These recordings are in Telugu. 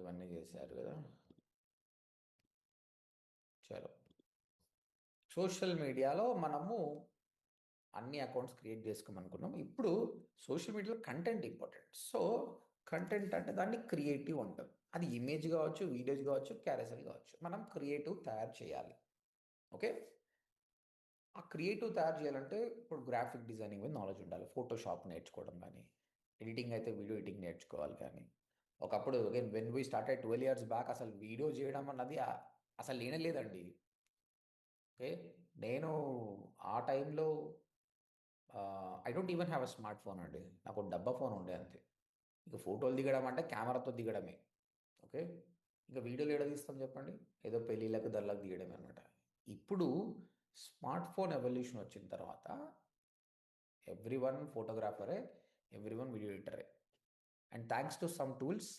ఇవన్నీ చేశారు కదా. చలో, సోషల్ మీడియాలో మనము అన్ని అకౌంట్స్ క్రియేట్ చేసుకోమనుకున్నాం. ఇప్పుడు సోషల్ మీడియాలో కంటెంట్ ఇంపార్టెంట్. సో కంటెంట్ అంటే దాన్ని క్రియేటివ్ అంటాం. అది ఇమేజ్ కావచ్చు, వీడియోస్ కావచ్చు, క్యారెసల్ కావచ్చు. మనం క్రియేటివ్ తయారు చేయాలి. ఓకే, ఆ క్రియేటివ్ తయారు చేయాలంటే ఇప్పుడు గ్రాఫిక్ డిజైనింగ్ మీద నాలెడ్జ్ ఉండాలి. ఫోటోషాప్ నేర్చుకోవడం కానీ, ఎడిటింగ్ అయితే వీడియో ఎడిటింగ్ నేర్చుకోవాలి. కానీ ఒకప్పుడు again when we started 12 years back అసలు వీడియో చేయడం అన్నది అసలు లేనే లేదండి. ఓకే, నేను ఆ టైంలో I don't even have a smart phone అండి. నాకు డబ్బా ఫోన్ ఉండే అంతే. ఇక ఫోటోలు దిగడం అంటే కెమెరాతో దిగడమే. ఓకే, ఇంకా వీడియోలు ఏడ తీస్తాం చెప్పండి, ఏదో పెళ్ళిళ్ళకు దళ్ళకు దిగడమే అనమాట. ఇప్పుడు స్మార్ట్ ఫోన్ ఎవల్యూషన్ వచ్చిన తర్వాత ఎవ్రీ వన్ ఫోటోగ్రాఫరే, ఎవ్రీ వన్ వీడియో ఎడిటరే. And thanks to some tools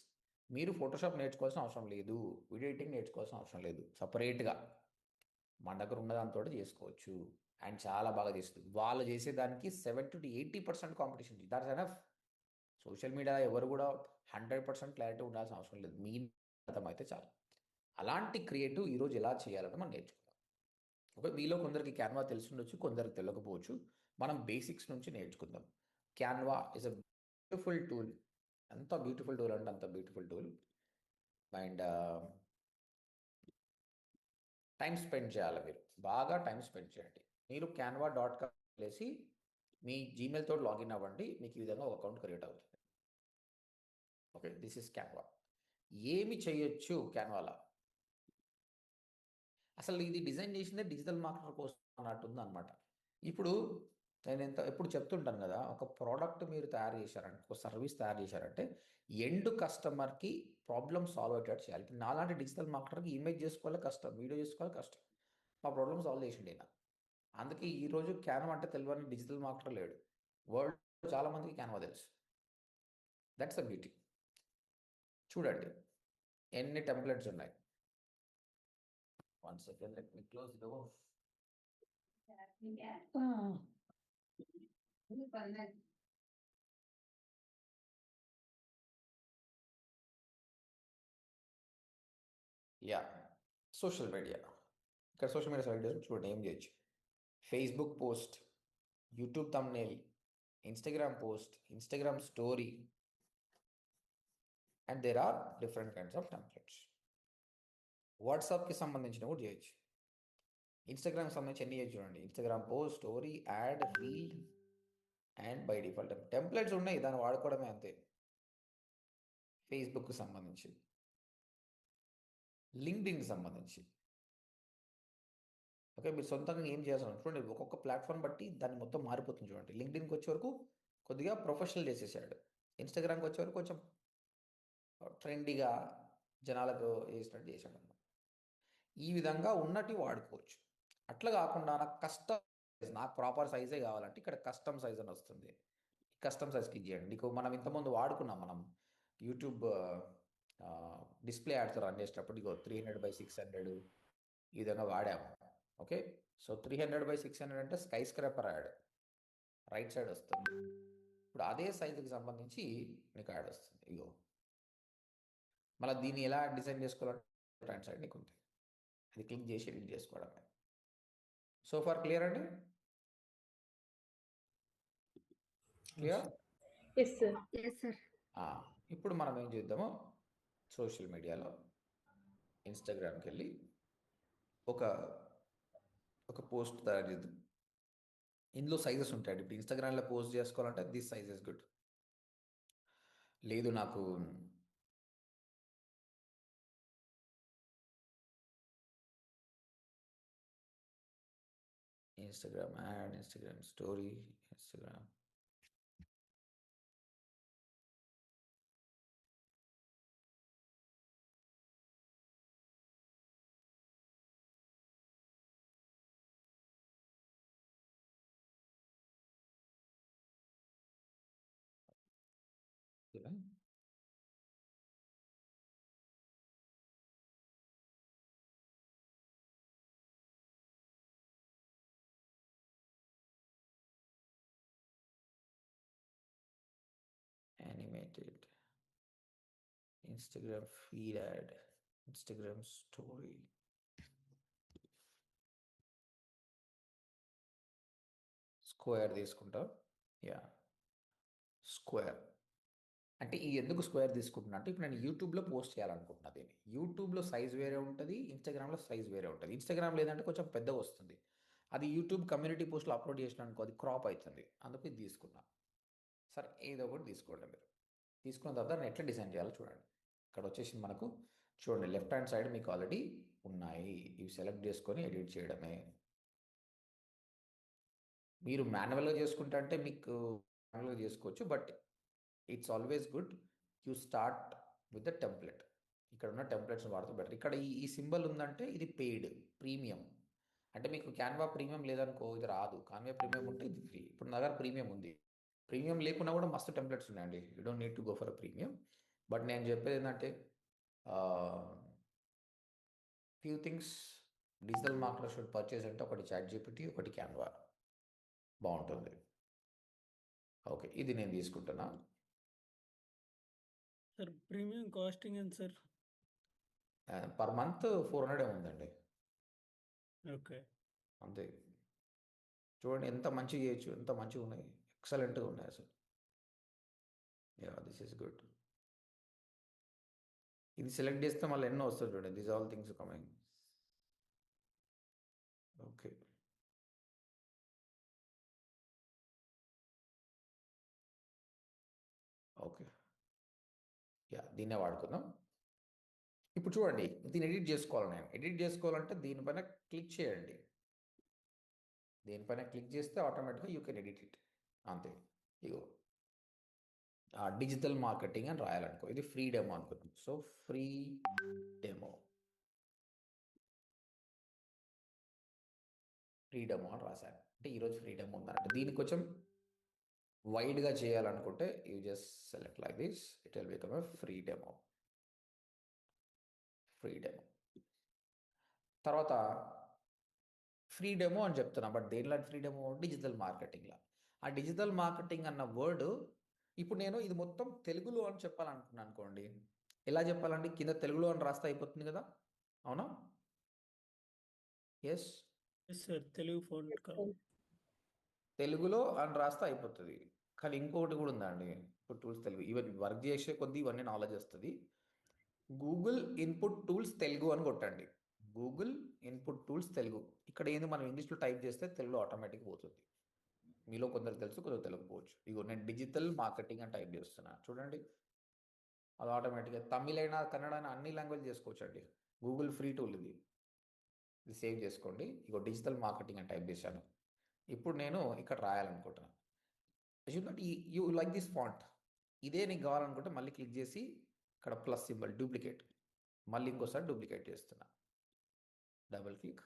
మీరు ఫోటోషాప్ నేర్చుకోవాల్సిన అవసరం లేదు, వీడియో ఎడిటింగ్ నేర్చుకోవాల్సిన అవసరం లేదు. సపరేట్గా మన దగ్గర ఉన్న దాంతో చేసుకోవచ్చు. అండ్ చాలా బాగా చేస్తుంది. వాళ్ళు చేసేదానికి 70 to 80% competition. That's enough. Social media ఎవరు కూడా 100% క్లారిటీ ఉండాల్సిన అవసరం లేదు. మీ అర్థమైతే చాలు. అలాంటి క్రియేటివ్ ఈరోజు ఎలా చేయాలని మనం నేర్చుకుందాం. ఓకే, మీలో కొందరికి క్యాన్వా తెలుసుండొచ్చు, కొందరికి తెలియకపోవచ్చు. మనం బేసిక్స్ నుంచి నేర్చుకుందాం. Canva is a beautiful tool. ఎంత బ్యూటిఫుల్ టూల్ అంటే అంత beautiful tool. And time spend చేయాలి. మీరు బాగా టైం స్పెండ్ చేయండి. మీరు canva.com వేసి మీ జీమెయిల్ తోటి లాగిన్ అవ్వండి. మీకు ఈ విధంగా ఒక అకౌంట్ క్రియేట్ అవుతుంది. Okay, this is Canva. ఏమి చేయొచ్చు క్యాన్వాలో? అసలు ఇది డిజైన్ చేసిందే డిజిటల్ మార్కెటర్ కోసం అన్నట్టుంది అనమాట. ఇప్పుడు నేను ఎప్పుడు చెప్తుంటాను కదా, ఒక ప్రోడక్ట్ మీరు తయారు చేశారంటే, ఒక సర్వీస్ తయారు చేశారంటే ఎండ్ కస్టమర్కి ప్రాబ్లమ్ సాల్వ్ అయ్యేటట్టు చేయాలి. ఇప్పుడు నాలాంటి డిజిటల్ మార్కెటర్కి ఇమేజ్ చేసుకోవాలి కష్టం, వీడియో చేసుకోవాలి కష్టం. మా ప్రాబ్లమ్ సాల్వ్ చేసిండే నా. అందుకే ఈరోజు క్యాన్వా అంటే తెలియని డిజిటల్ మార్కెటర్ లేడు. వరల్డ్ చాలామందికి క్యాన్వా తెలుసు. That's a beauty. చూడండి ఎన్ని టెంప్లెట్స్ ఉన్నాయి. 1 second, let me close the door. Yeah, social media. ఇక్కడ సోషల్ మీడియా సైడ్ చూడండి ఏం చేయొచ్చు. Facebook post, YouTube thumbnail, Instagram post, Instagram story, and there are different kinds of templates. వాట్సాప్కి సంబంధించిన కూడా చేయొచ్చు. ఇన్స్టాగ్రామ్కి సంబంధించి ఎన్ని చేయొచ్చు చూడండి. Instagram post, story, ad, reel, and by default templates ఉన్నాయి, దాన్ని వాడుకోవడమే అంతే. ఫేస్బుక్కి సంబంధించి, లింక్డ్ఇన్కి సంబంధించి. ఓకే, మీరు సొంతంగా ఏం చేయాల్సిన చూడండి. ఒక్కొక్క ప్లాట్ఫామ్ బట్టి దాన్ని మొత్తం మారిపోతుంది చూడండి. లింక్డ్ఇన్కి వచ్చే వరకు కొద్దిగా ప్రొఫెషనల్ చేసేసాడు. ఇన్స్టాగ్రామ్కి వచ్చే వరకు కొంచెం ట్రెండీగా జనాలకు వేసినట్టు చేశాడు అన్నమాట. ఈ విధంగా ఉన్నట్టు వాడుకోవచ్చు. అట్లా కాకుండా నాకు కస్టమ్ సైజ్, నాకు ప్రాపర్ సైజే కావాలంటే ఇక్కడ కస్టమ్ సైజ్ అని వస్తుంది. కస్టమ్ సైజ్ క్లిక్ చేయండి. నీకు మనం ఇంతకుముందు వాడుకున్నాం, మనం యూట్యూబ్ డిస్ప్లే యాడ్స్ రన్ చేసేటప్పుడు ఇగో 300x600 ఈ విధంగా వాడాము. ఓకే, సో 300x600 అంటే sky scraper add right side వస్తుంది. ఇప్పుడు అదే సైజుకి సంబంధించి నీకు యాడ్ వస్తుంది. ఇగో మళ్ళీ దీన్ని ఎలా డిజైన్ చేసుకోవాలంటే రైట్ సైడ్ నీకు ఉంది. అది క్లిక్ చేసి ఎడిట్ చేసుకోవడమే. సో ఫర్ క్లియర్ అండి? Clear? Yes sir. Yes sir. ఇప్పుడు మనం ఏం చేద్దామో, సోషల్ మీడియాలో ఇన్స్టాగ్రామ్కి వెళ్ళి ఒక పోస్ట్ తయారు చేద్దాం. ఇందులో సైజెస్ ఉంటాయండి. ఇప్పుడు ఇన్స్టాగ్రామ్లో పోస్ట్ చేసుకోవాలంటే దిస్ సైజ్ ఇస్ గుడ్. లేదు నాకు Instagram add, Instagram story, Instagram animated Instagram feed ad, Instagram story. Square తీసుకుంటా. యా, స్క్వేర్ అంటే ఈ ఎందుకు స్క్వేర్ తీసుకుంటున్నా అంటే ఇప్పుడు నేను యూట్యూబ్లో పోస్ట్ చేయాలనుకుంటున్నా దీన్ని. యూట్యూబ్లో సైజ్ వేరే ఉంటుంది, ఇన్స్టాగ్రామ్లో సైజ్ వేరే ఉంటుంది. ఇన్స్టాగ్రామ్లో ఏదంటే కొంచెం పెద్దగా వస్తుంది, అది యూట్యూబ్ కమ్యూనిటీ పోస్ట్లో అప్లోడ్ చేసిన అనుకో అది క్రాప్ అవుతుంది. అందుకు ఇది తీసుకున్నా. సరే ఏదో ఒకటి తీసుకోండి మీరు. తీసుకున్న తర్వాత నేను ఎట్లా డిజైన్ చేయాలో చూడండి. ఇక్కడ వచ్చేసి మనకు చూడండి లెఫ్ట్ హ్యాండ్ సైడ్ మీకు ఆల్రెడీ ఉన్నాయి, ఇవి సెలెక్ట్ చేసుకొని ఎడిట్ చేయడమే. మీరు మాన్యువల్గా చేసుకుంటే అంటే మీకు మాన్యువల్గా చేసుకోవచ్చు, but it's always good you start with the template. ఇక్కడ ఉన్న టెంప్లెట్స్ వాడితే బెటర్. ఇక్కడ ఈ సింబల్ ఉందంటే ఇది పెయిడ్, ప్రీమియం. అంటే మీకు క్యాన్వా ప్రీమియం లేదనుకో ఇది రాదు. క్యాన్వా ప్రీమియం ఉంటే ఇది ఫ్రీ. ఇప్పుడు నా దగ్గర ప్రీమియం ఉంది. ప్రీమియం లేకున్నా కూడా మస్తు టెంప్లెట్స్ ఉన్నాయండి, you don't need to go for a premium. But నేను చెప్పేది ఏంటంటే few things digital marketer should purchase అంటే ఒకటి ChatGPT, ఒకటి క్యాన్వా బాగుంటుంది. ఓకే, ఇది నేను తీసుకుంటున్నా. సార్ ప్రీమియం కాస్టింగ్ ఎంత సార్? పర్ మంత్ 400 ఉందండి. ఓకే, అంతే. చూడండి ఎంత మంచిగా చేయొచ్చు, ఎంత మంచిగా ఉన్నాయి, ఎక్సలెంట్గా ఉన్నాయి అసలు. Yeah, this is good. ఇది సెలెక్ట్ చేస్తే మళ్ళీ ఎన్నో వస్తుంది చూడండి, this all things coming. Okay, okay, yeah దీన్నే వాడుకుందాం. ఇప్పుడు చూడండి దీన్ని ఎడిట్ చేసుకోవాలి. నేను ఎడిట్ చేసుకోవాలంటే దీనిపైన క్లిక్ చేయండి. దీనిపైన క్లిక్ చేస్తే ఆటోమేటిక్గా యూ కెన్ ఎడిట్ ఇట్. అంతే. ఇగో డిజిటల్ మార్కెటింగ్ అని రాయాలనుకో, ఇది ఫ్రీ డెమో అనుకుందాం. So free demo, free demo అని రాశాను. అంటే ఈరోజు ఫ్రీ డెమో ఉందంటే దీనికి కొంచెం వైడ్గా చేయాలనుకుంటే you just select like this, it will become a free demo. Free demo తర్వాత ఫ్రీ డెమో అని చెప్తున్నా, బట్ దేనిలో ఫ్రీ డెమో? డిజిటల్ మార్కెటింగ్లో. ఆ డిజిటల్ మార్కెటింగ్ అన్న వర్డ్ ఇప్పుడు నేను ఇది మొత్తం తెలుగులో అని చెప్పాలనుకున్నాను అనుకోండి, ఎలా చెప్పాలండి? కింద తెలుగులో అని రాస్తే అయిపోతుంది కదా, అవునా? Yes, yes sir, Telugu font తెలుగులో అని రాస్తే అయిపోతుంది. కానీ ఇంకొకటి కూడా ఉందండి, ఇప్పుడు టూల్స్ తెలుగు ఈవెన్ వర్క్ చేసే కొద్దీ ఇవన్నీ నాలెడ్జ్ వస్తుంది. గూగుల్ ఇన్పుట్ టూల్స్ తెలుగు అని కొట్టండి. Google input tools Telugu. ఇక్కడ ఏంది, మనం ఇంగ్లీష్లో టైప్ చేస్తే తెలుగులో ఆటోమేటిక్ పోతుంది. మీలో కొందరు తెలుసు, కొందరు తెలియకపోవచ్చు. ఇగో నేను డిజిటల్ మార్కెటింగ్ అని టైప్ చేస్తున్నా, చూడండి అది ఆటోమేటిక్గా తమిళ అయినా కన్నడ అయినా అన్ని లాంగ్వేజ్ చేసుకోవచ్చు అండి. గూగుల్ ఫ్రీ టూల్ ఇది, ఇది సేవ్ చేసుకోండి. ఇగో డిజిటల్ మార్కెటింగ్ అని టైప్ చేశాను. ఇప్పుడు నేను ఇక్కడ రాయాలనుకుంటున్నాను. యూ లైక్ దిస్ ఫాంట్, ఇదే నీకు కావాలనుకుంటే మళ్ళీ క్లిక్ చేసి ఇక్కడ ప్లస్ సింబల్ డూప్లికేట్, మళ్ళీ ఇంకోసారి డూప్లికేట్ చేస్తున్నా. Double click,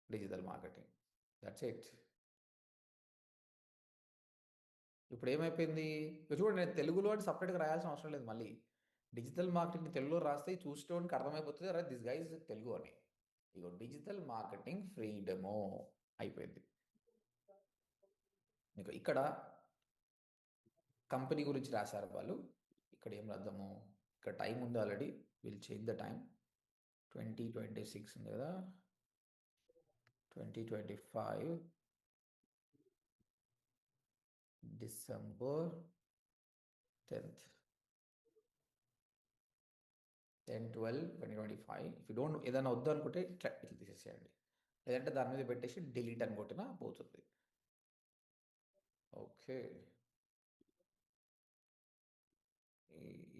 digital marketing, that's it. ఇప్పుడు ఏమైపోయింది చూడండి, నేను తెలుగులో అంటే సపరేట్గా రాయాల్సిన అవసరం లేదు. మళ్ళీ డిజిటల్ మార్కెటింగ్ తెలుగులో రాస్తే చూసేటోనికి అర్థమైపోతుంది, అరే దిస్ గైజ్ తెలుగు అని. ఇగో డిజిటల్ మార్కెటింగ్ ఫ్రీ డెమో అయిపోయింది. ఇంకా ఇక్కడ కంపెనీ గురించి రాశారు వాళ్ళు. ఇక్కడ ఏం రాద్దాము? ఇక్కడ టైం ఉంది already, will change the time. 2026 ఉంది కదా, 2025 December 10th, 10/12/2025. If you don't ఏదైనా వద్దు అనుకుంటే ఇట్లా తీసేసేయండి, లేదంటే దాని మీద పెట్టేసి డిలీట్ అని కొట్టినా పోతుంది. ఓకే,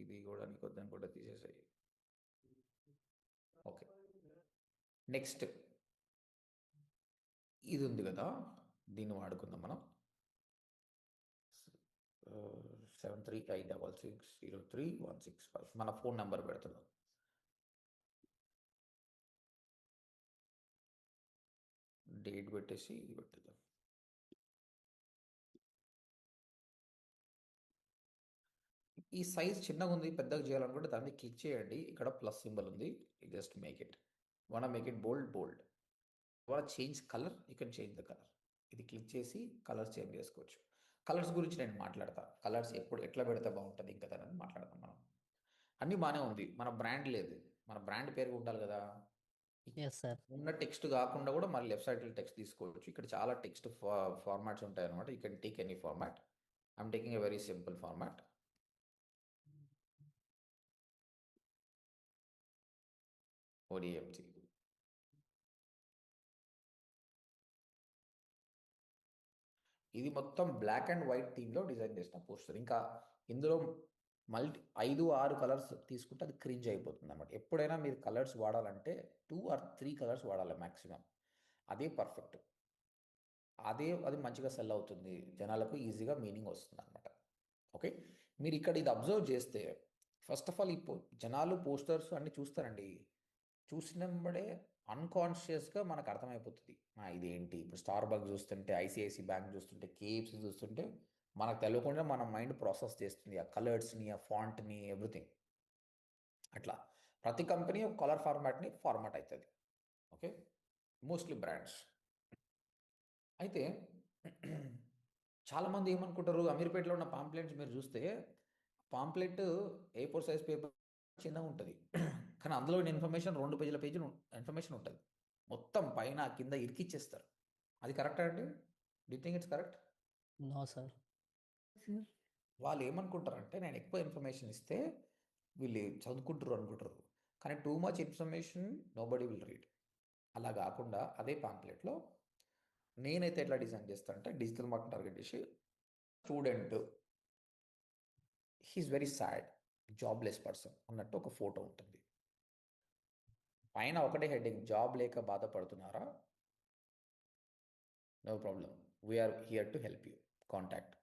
ఇది కూడా నీకు వద్దని కూడా తీసేసాయి. ఓకే, నెక్స్ట్ ఇది ఉంది కదా, దీన్ని వాడుకుందాం మనం. 7356060165 మన ఫోన్ నెంబర్ పెడుతున్నాం. డేట్ పెట్టేసి ఇది పెట్టుదాం. ఈ సైజ్ చిన్నగా ఉంది, పెద్దగా చేయాలనుకుంటే దాన్ని క్లిక్ చేయండి. ఇక్కడ ప్లస్ సింబల్ ఉంది, just make it, make it bold. Change colour, you can change the colour. ఇది క్లిక్ చేసి కలర్స్ చేంజ్ చేసుకోవచ్చు. కలర్స్ గురించి నేను మాట్లాడతా, కలర్స్ ఎప్పుడు ఎట్లా పెడితే బాగుంటుంది ఇంకా దాని మాట్లాడతాం మనం. అన్నీ బాగానే ఉంది, మన బ్రాండ్ లేదు. మన బ్రాండ్ పేరు ఉండాలి కదా. Yes sir. ఉన్న టెక్స్ట్ కాకుండా కూడా మళ్ళీ లెఫ్ట్ సైడ్ టెక్స్ట్ తీసుకోవచ్చు. ఇక్కడ చాలా టెక్స్ట్ ఫార్మాట్స్ ఉంటాయి అనమాట. You can take any format. I'm taking a very simple format. ODMT. ఇది మొత్తం బ్లాక్ అండ్ వైట్ థీమ్లో డిజైన్ చేసిన పోస్టర్. ఇంకా ఇందులో 5-6 కలర్స్ తీసుకుంటే అది క్రింజ్ అయిపోతుంది అనమాట. ఎప్పుడైనా మీరు కలర్స్ వాడాలంటే 2 or 3 కలర్స్ వాడాలి మ్యాక్సిమం. అదే పర్ఫెక్ట్. అది మంచిగా సెల్ అవుతుంది, జనాలకు ఈజీగా మీనింగ్ వస్తుంది అనమాట. ఓకే, మీరు ఇక్కడ ఇది అబ్జర్వ్ చేస్తే ఫస్ట్ ఆఫ్ ఆల్ జనాలు పోస్టర్స్ అన్ని చూస్తారండి. చూసినప్పుడే అన్కాన్షియస్గా మనకు అర్థమైపోతుంది ఇదేంటి. ఇప్పుడు స్టార్ బక్ చూస్తుంటే, ఐసిఐసి బ్యాంక్ చూస్తుంటే, కేఎఫ్సి చూస్తుంటే మనకు తెలియకుండా మన మైండ్ ప్రాసెస్ చేస్తుంది ఆ కలర్స్ని, ఆ ఫాంట్ని, ఎవ్రీథింగ్. అట్లా ప్రతి కంపెనీ ఒక కలర్ ఫార్మాట్ అవుతుంది. Okay, mostly brands. అయితే చాలామంది ఏమనుకుంటారు, అమీర్పేటలో ఉన్న పాంప్లెట్స్ మీరు చూస్తే పాంప్లెట్ A4 సైజ్ పేపర్ చిన్నగా ఉంటుంది, కానీ అందులో ఇన్ఫర్మేషన్ 2 పేజీల ఇన్ఫర్మేషన్ ఉంటుంది. మొత్తం పైన కింద ఇరికిచ్చేస్తారు. అది కరెక్టా అండి? Do think it's correct? No sir. వాళ్ళు ఏమనుకుంటారంటే నేను ఎక్కువ ఇన్ఫర్మేషన్ ఇస్తే వీళ్ళు చదువుకుంటారు అనుకుంటారు, కానీ too much information nobody will read. అలా కాకుండా అదే పాంప్లెట్లో నేనైతే ఎట్లా డిజైన్ చేస్తాను అంటే, డిజిటల్ మార్కెట్ టార్గెట్ చేసి student he's very sad jobless person అన్నట్టు ఒక ఫోటో ఉంటుంది. పైన ఒకటే హెడ్డింగ్, జాబ్ లేక బాధపడుతున్నారా? No problem, we are here to help you, contact.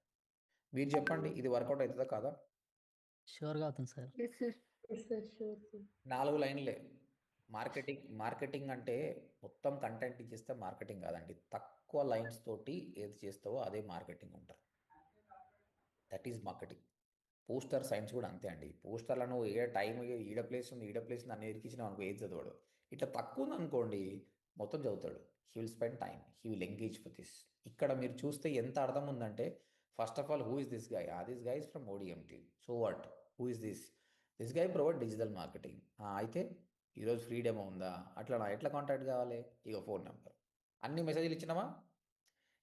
మీరు చెప్పండి, ఇది వర్కౌట్ అవుతుందా కాదా? షూర్గా అవుతుంది సార్. 4 లైన్లే. మార్కెటింగ్ అంటే మొత్తం కంటెంట్ ఇచ్చేస్తే మార్కెటింగ్ కాదండి. తక్కువ లైన్స్ తోటి ఏది చేస్తావో అదే మార్కెటింగ్ ఉంటారు. That is marketing. Poster science కూడా అంతే అండి. పోస్టర్లను టైం ఈడ ప్లేస్ ఉంది అన్ని ఎరికించినాం అనుకో ఏది చదవాడు. ఇట్లా తక్కువ ఉంది అనుకోండి మొత్తం చదువుతాడు. He will spend time, he will engage with this. ఇక్కడ మీరు చూస్తే ఎంత అర్థం ఉందంటే, first of all who is this guy? This guy is from ODMT. So what, who is this guy provide digital marketing. అయితే ఈరోజు ఫ్రీ డెమో ఉందా? ఎట్లా కాంటాక్ట్ కావాలి? ఇక ఫోన్ నెంబర్, అన్ని మెసేజ్లు ఇచ్చినామా?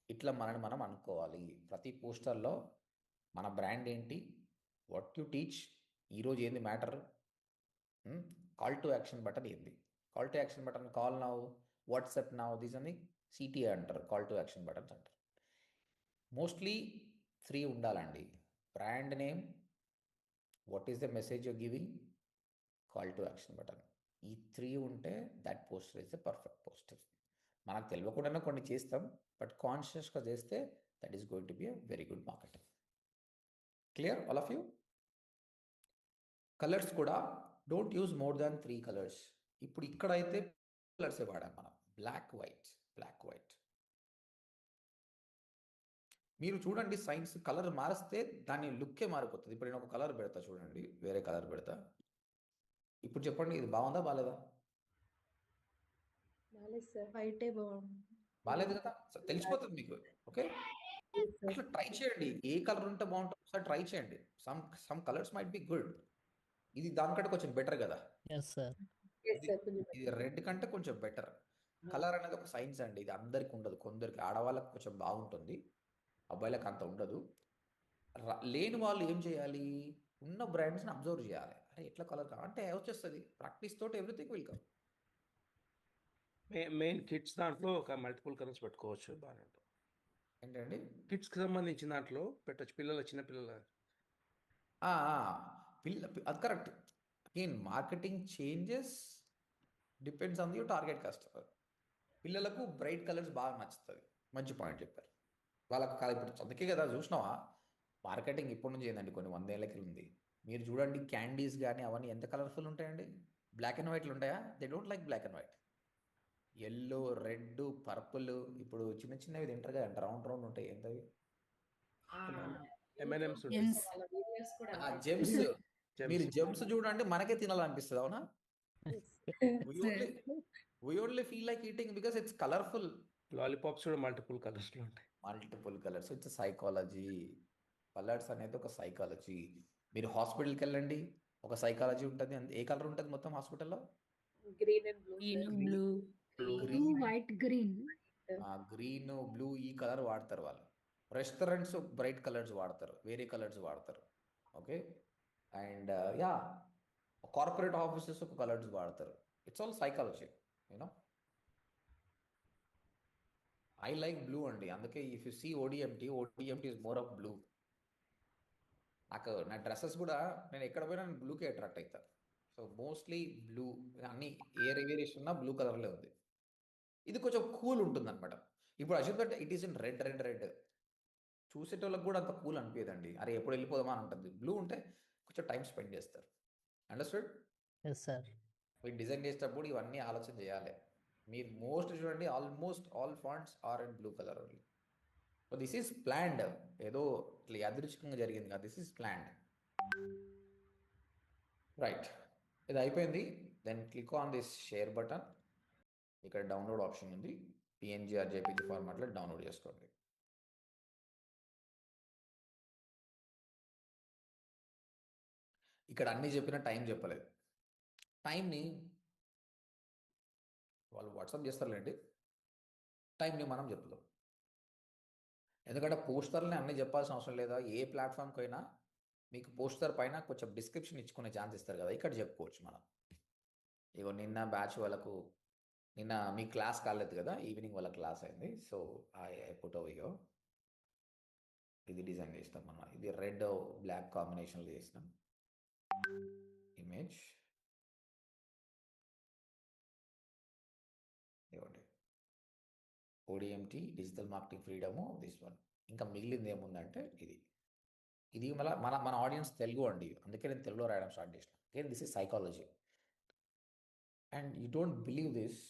ఇట్లా మనని మనం అనుకోవాలి. ప్రతి పోస్టర్లో మన బ్రాండ్ ఏంటి, వాట్ యు టీచ్, ఈరోజు ఏంది matter, call to action button ఏంది, call to action button, call now, WhatsApp now, these అని CTA అంటారు, కాల్ టు యాక్షన్ బటన్స్ అంటారు. మోస్ట్లీ 3 ఉండాలండి. Brand name, what is the message you giving, call to action button. ఈ 3 ఉంటే that poster is the perfect poster. మనకు తెలియకుండానే కొన్ని చేస్తాం, బట్ కాన్షియస్గా చేస్తే that is going to be a very good marketing. Clear all of you? Colours కూడా don't use more than 3 colours. ఇప్పుడు ఇక్కడైతే కలర్సే వాడాం మనం, బ్లాక్ వైట్. మీరు చూడండి, సైన్స్ కలర్ మారిస్తే దాని లుక్కే మారిపోతుంది. ఇప్పుడు నేను ఒక కలర్ పెడతా చూడండి, వేరే కలర్ పెడతా. ఇప్పుడు చెప్పండి, ఇది బాగుందా బాగాలేదా? బాగాలేదు కదా, తెలిసిపోతుంది మీకు. ఓకే, అట్లా ట్రై చేయండి. ఏ కలర్ ఉంటే బాగుంటుందో ఒకసారి ట్రై చేయండి. Some colours might be good. ఇది దానికంటే కొంచెం బెటర్ కదా. Yes sir. ఇది రెడ్ కంటే కొంచెం బెటర్. కలర్ అనేది ఒక సైన్స్ అండి. ఇది అందరికి ఉండదు, కొందరికి ఆడవాళ్ళకి కొంచెం బాగుంటుంది, అబ్బాయిలకు అంత ఉండదు. లేని వాళ్ళు ఏం చేయాలి, ఉన్న బ్రాండ్స్ని అబ్జర్వ్ చేయాలి. అరే ఎట్లా కలర్ అంటే వచ్చేస్తుంది, ప్రాక్టీస్ తోటి everything will come. Main kids దాంట్లో ఒక మల్టిపుల్ కలర్స్ పెట్టుకోవచ్చు, బాగానే ఉంటుంది. ఏంటండి? కిడ్స్కి సంబంధించిన దాంట్లో పెట్టచ్చు, చిన్న పిల్లల అది correct. Again marketing changes depends on the target customer. పిల్లలకు బ్రైట్ కలర్స్ బాగా నచ్చుతుంది, మంచి పాయింట్ చెప్పారు. వాళ్ళకు కాదు, ఇప్పుడు అందుకే కదా చూసినావా, మార్కెటింగ్ ఇప్పటి నుంచి ఏందండి, కొన్ని 100 ఏళ్ళకి ఉంది. మీరు చూడండి క్యాండీస్ కానీ అవన్నీ ఎంత కలర్ఫుల్ ఉంటాయండి. బ్లాక్ అండ్ వైట్లు ఉంటాయా? They don't like black and white. Yellow, red, purple. ఇప్పుడు చిన్నవి తింటారు కదా, రౌండ్ ఉంటాయి, ఎంతవి M&Ms జెమ్స్. మీరు జెమ్స్ చూడండి, మనకే తినాలనిపిస్తుంది, అవునా? we only feel like eating because it's colorful. Lollipops కూడా మల్టిపుల్ కలర్స్లో ఉంటాయి. Multiple colours, it's psychology. Colours అనేది ఒక సైకాలజీ. మీరు హాస్పిటల్కి వెళ్ళండి, ఒక సైకాలజీ ఉంటుంది. ఏ కలర్ ఉంటుంది మొత్తం హాస్పిటల్లో? Green and blue Green, sir. blue. Blue, green, white, green. Green, blue ఈ కలర్ వాడతారు వాళ్ళు. రెస్టారెంట్స్ బ్రైట్ కలర్స్ వాడతారు, వేరే కలర్స్ వాడతారు. Okay, and yeah corporate offices ఒక కలర్స్ వాడతారు. It's all psychology, you know. I like blue అండి, అందుకే if you see ODMT is more of blue. నాకు నా డ్రెస్సెస్ కూడా నేను ఎక్కడ పోయినా నేను బ్లూకే అట్రాక్ట్ అవుతాను. సో మోస్ట్లీ బ్లూ, అన్ని ఏ వేరియేషన్ ఉన్నా బ్లూ కలర్లో ఉంది. ఇది కొంచెం కూల్ ఉంటుంది అనమాట. ఇప్పుడు అశ్విత్ అంటే ఇట్ ఈస్ ఇన్ రెడ్ చూసేటోళ్ళకి కూడా అంత కూల్ అనిపించదండి. అరే ఎప్పుడు వెళ్ళిపోదామా అని ఉంటుంది. బ్లూ ఉంటే కొంచెం టైం స్పెండ్ చేస్తారు. అండర్స్టూడ్? Yes sir. మీరు డిజైన్ చేసేటప్పుడు ఇవన్నీ ఆలోచన చేయాలి. మీరు మోస్ట్ చూడండి, almost all fonts are in blue colour only. So this is planned, ఏదో ఇట్లా యాదృచ్ఛికంగా జరిగింది కదా, దిస్ ఈస్ ప్లాన్డ్. రైట్, ఇది అయిపోయింది. Then click on this share button. ఇక్కడ డౌన్లోడ్ ఆప్షన్ ఉంది. పిఎన్జీ ఆర్ జేపీజీ ఫార్మాట్లో డౌన్లోడ్ చేసుకోండి. ఇక్కడ అన్నీ చెప్పిన టైం చెప్పలేదు. టైంని వాళ్ళు వాట్సాప్ చేస్తారులేండి, టైంని మనం చెప్తాం. ఎందుకంటే పోస్టర్ని అన్నీ చెప్పాల్సిన అవసరం లేదా. ఏ ప్లాట్ఫామ్కి అయినా మీకు పోస్టర్ పైన కొంచెం డిస్క్రిప్షన్ ఇచ్చుకునే ఛాన్స్ ఇస్తారు కదా, ఇక్కడ చెప్పుకోవచ్చు మనం. ఇగో నిన్న బ్యాచ్ వాళ్ళకు, నిన్న మీ క్లాస్ కాలేదు కదా, ఈవినింగ్ వాళ్ళ క్లాస్ అయింది. సో ఐ పుట్ ఇగో ఇది డిజైన్ చేస్తాం మనం. ఇది రెడ్ బ్లాక్ కాంబినేషన్లో చేసినాం ఇమేజ్. ఇవ్వండి, ODMT digital marketing freedom, this one. ఇంకా మిగిలింది ఏముందంటే ఇది మళ్ళీ మన ఆడియన్స్ తెలుగు అండి, అందుకే నేను తెలుగులో రాయడం స్టార్ట్ చేసిన. Again this is psychology. And you don't believe this,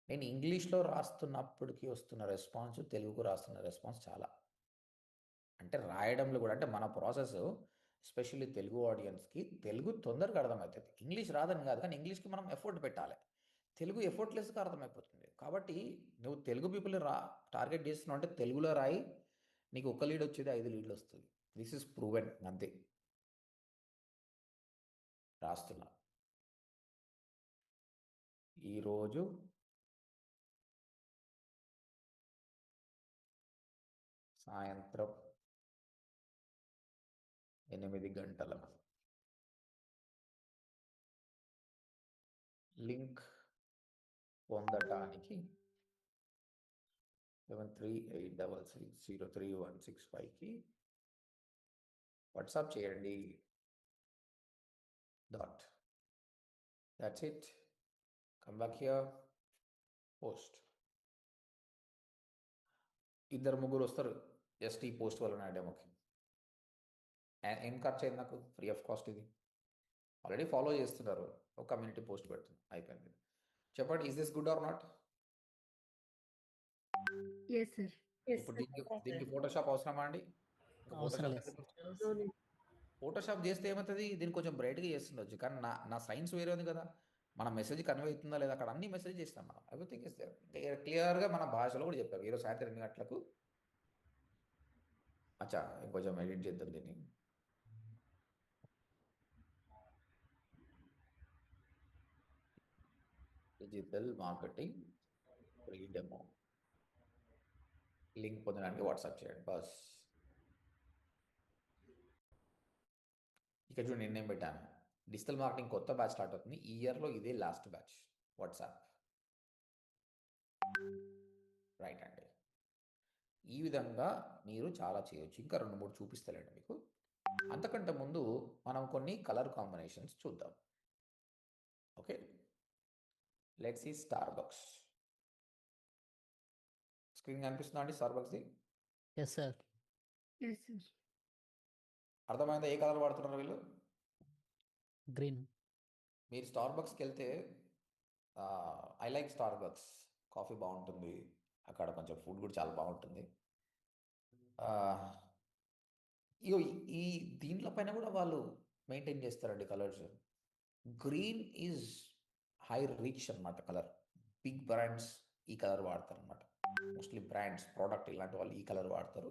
నేను ఇంగ్లీష్లో రాస్తున్నప్పటికీ వస్తున్న రెస్పాన్స్, తెలుగుకు రాస్తున్న రెస్పాన్స్ చాలా. అంటే రాయడంలో కూడా, అంటే మన ప్రాసెస్ ఎస్పెషల్లీ తెలుగు ఆడియన్స్కి తెలుగు తొందరగా అర్థమవుతుంది. ఇంగ్లీష్ రాదని కాదు, కానీ ఇంగ్లీష్కి మనం ఎఫర్ట్ పెట్టాలి. తెలుగు ఎఫర్ట్లెస్గా అర్థమైపోతుంది. కాబట్టి నువ్వు తెలుగు పీపుల్ని టార్గెట్ చేస్తున్నావు అంటే తెలుగులో రాయి, నీకు ఒక లీడ్ వచ్చేది 5 లీడ్లు వస్తుంది. This is proven. అంతే, రాస్తున్నా. ఈరోజు సాయంత్రం 8 గంటలకు లింక్ పొందటానికి 7386031665కి వాట్సాప్ చేయండి. That's it. Come back here, post. 2-3 వస్తారు జస్ట్ ఈ పోస్ట్ వల్ల నా డెమోకి. ఏం ఖర్చు అయింది నాకు? Free of cost. ఇది ఆల్రెడీ ఫాలో చేస్తున్నారు, ఒక కమ్యూనిటీ పోస్ట్ పెడుతుంది, అయిపోయింది. చెప్పండి, is this good or not? Yes, sir. ఇప్పుడు దీనికి ఫోటోషాప్ అవసరమా అండి? అవసరం లేదు. ఫోటోషాప్ చేస్తే ఏమవుతుంది, దీన్ని కొంచెం బ్రైట్గా చేస్తుండొచ్చు, కానీ నా సైన్స్ వేరే ఉంది కదా. మన మెసేజ్ కన్వే అవుతుందా లేదా, అక్కడ అన్ని మెసేజ్ చేస్తాం మనం. ఎవ్రీథింగ్ ఇస్ దేర్ క్లియర్గా మన భాషలో కూడా చెప్పారు. ఈరోజు సాయంత్రం 8 గంటలకు. అచ్చా, ఇంకొంచెం ఎడిట్ చేద్దాం దీన్ని. Digital marketing free demo link పొందడానికి వాట్సాప్ చేయండి బస్. ఇక్కడ చూడండి, నేనేం పెట్టాను, డిజిటల్ మార్కెటింగ్ కొత్త బ్యాచ్ స్టార్ట్ అవుతుంది ఈ ఇయర్లో, ఇదే లాస్ట్ బ్యాచ్ వాట్సాప్. రైట్ అండి, ఈ విధంగా మీరు చాలా చేయొచ్చు. ఇంకా 2-3 చూపిస్తానండి మీకు. అంతకంటే ముందు మనం కొన్ని కలర్ కాంబినేషన్స్ చూద్దాం. Okay, let's see Starbucks. Screen కనిపిస్తుందా అండి స్టార్బక్స్ది? Yes sir. Yes, sir. అర్థమైందా ఏ కలర్ వాడుతున్నారు వీళ్ళు? గ్రీన్. మీరు స్టార్బక్స్కి వెళ్తే, ఐ లైక్ స్టార్బక్స్, కాఫీ బాగుంటుంది అక్కడ, కొంచెం ఫుడ్ కూడా చాలా బాగుంటుంది. ఇగో ఈ దీంట్లో పైన కూడా వాళ్ళు మెయింటైన్ చేస్తారండి colours. Green is high rich అనమాట కలర్. బిగ్ బ్రాండ్స్ ఈ కలర్ వాడతారు అనమాట. మోస్ట్లీ బ్రాండ్స్, ప్రోడక్ట్ ఇలాంటి వాళ్ళు ఈ కలర్ వాడతారు.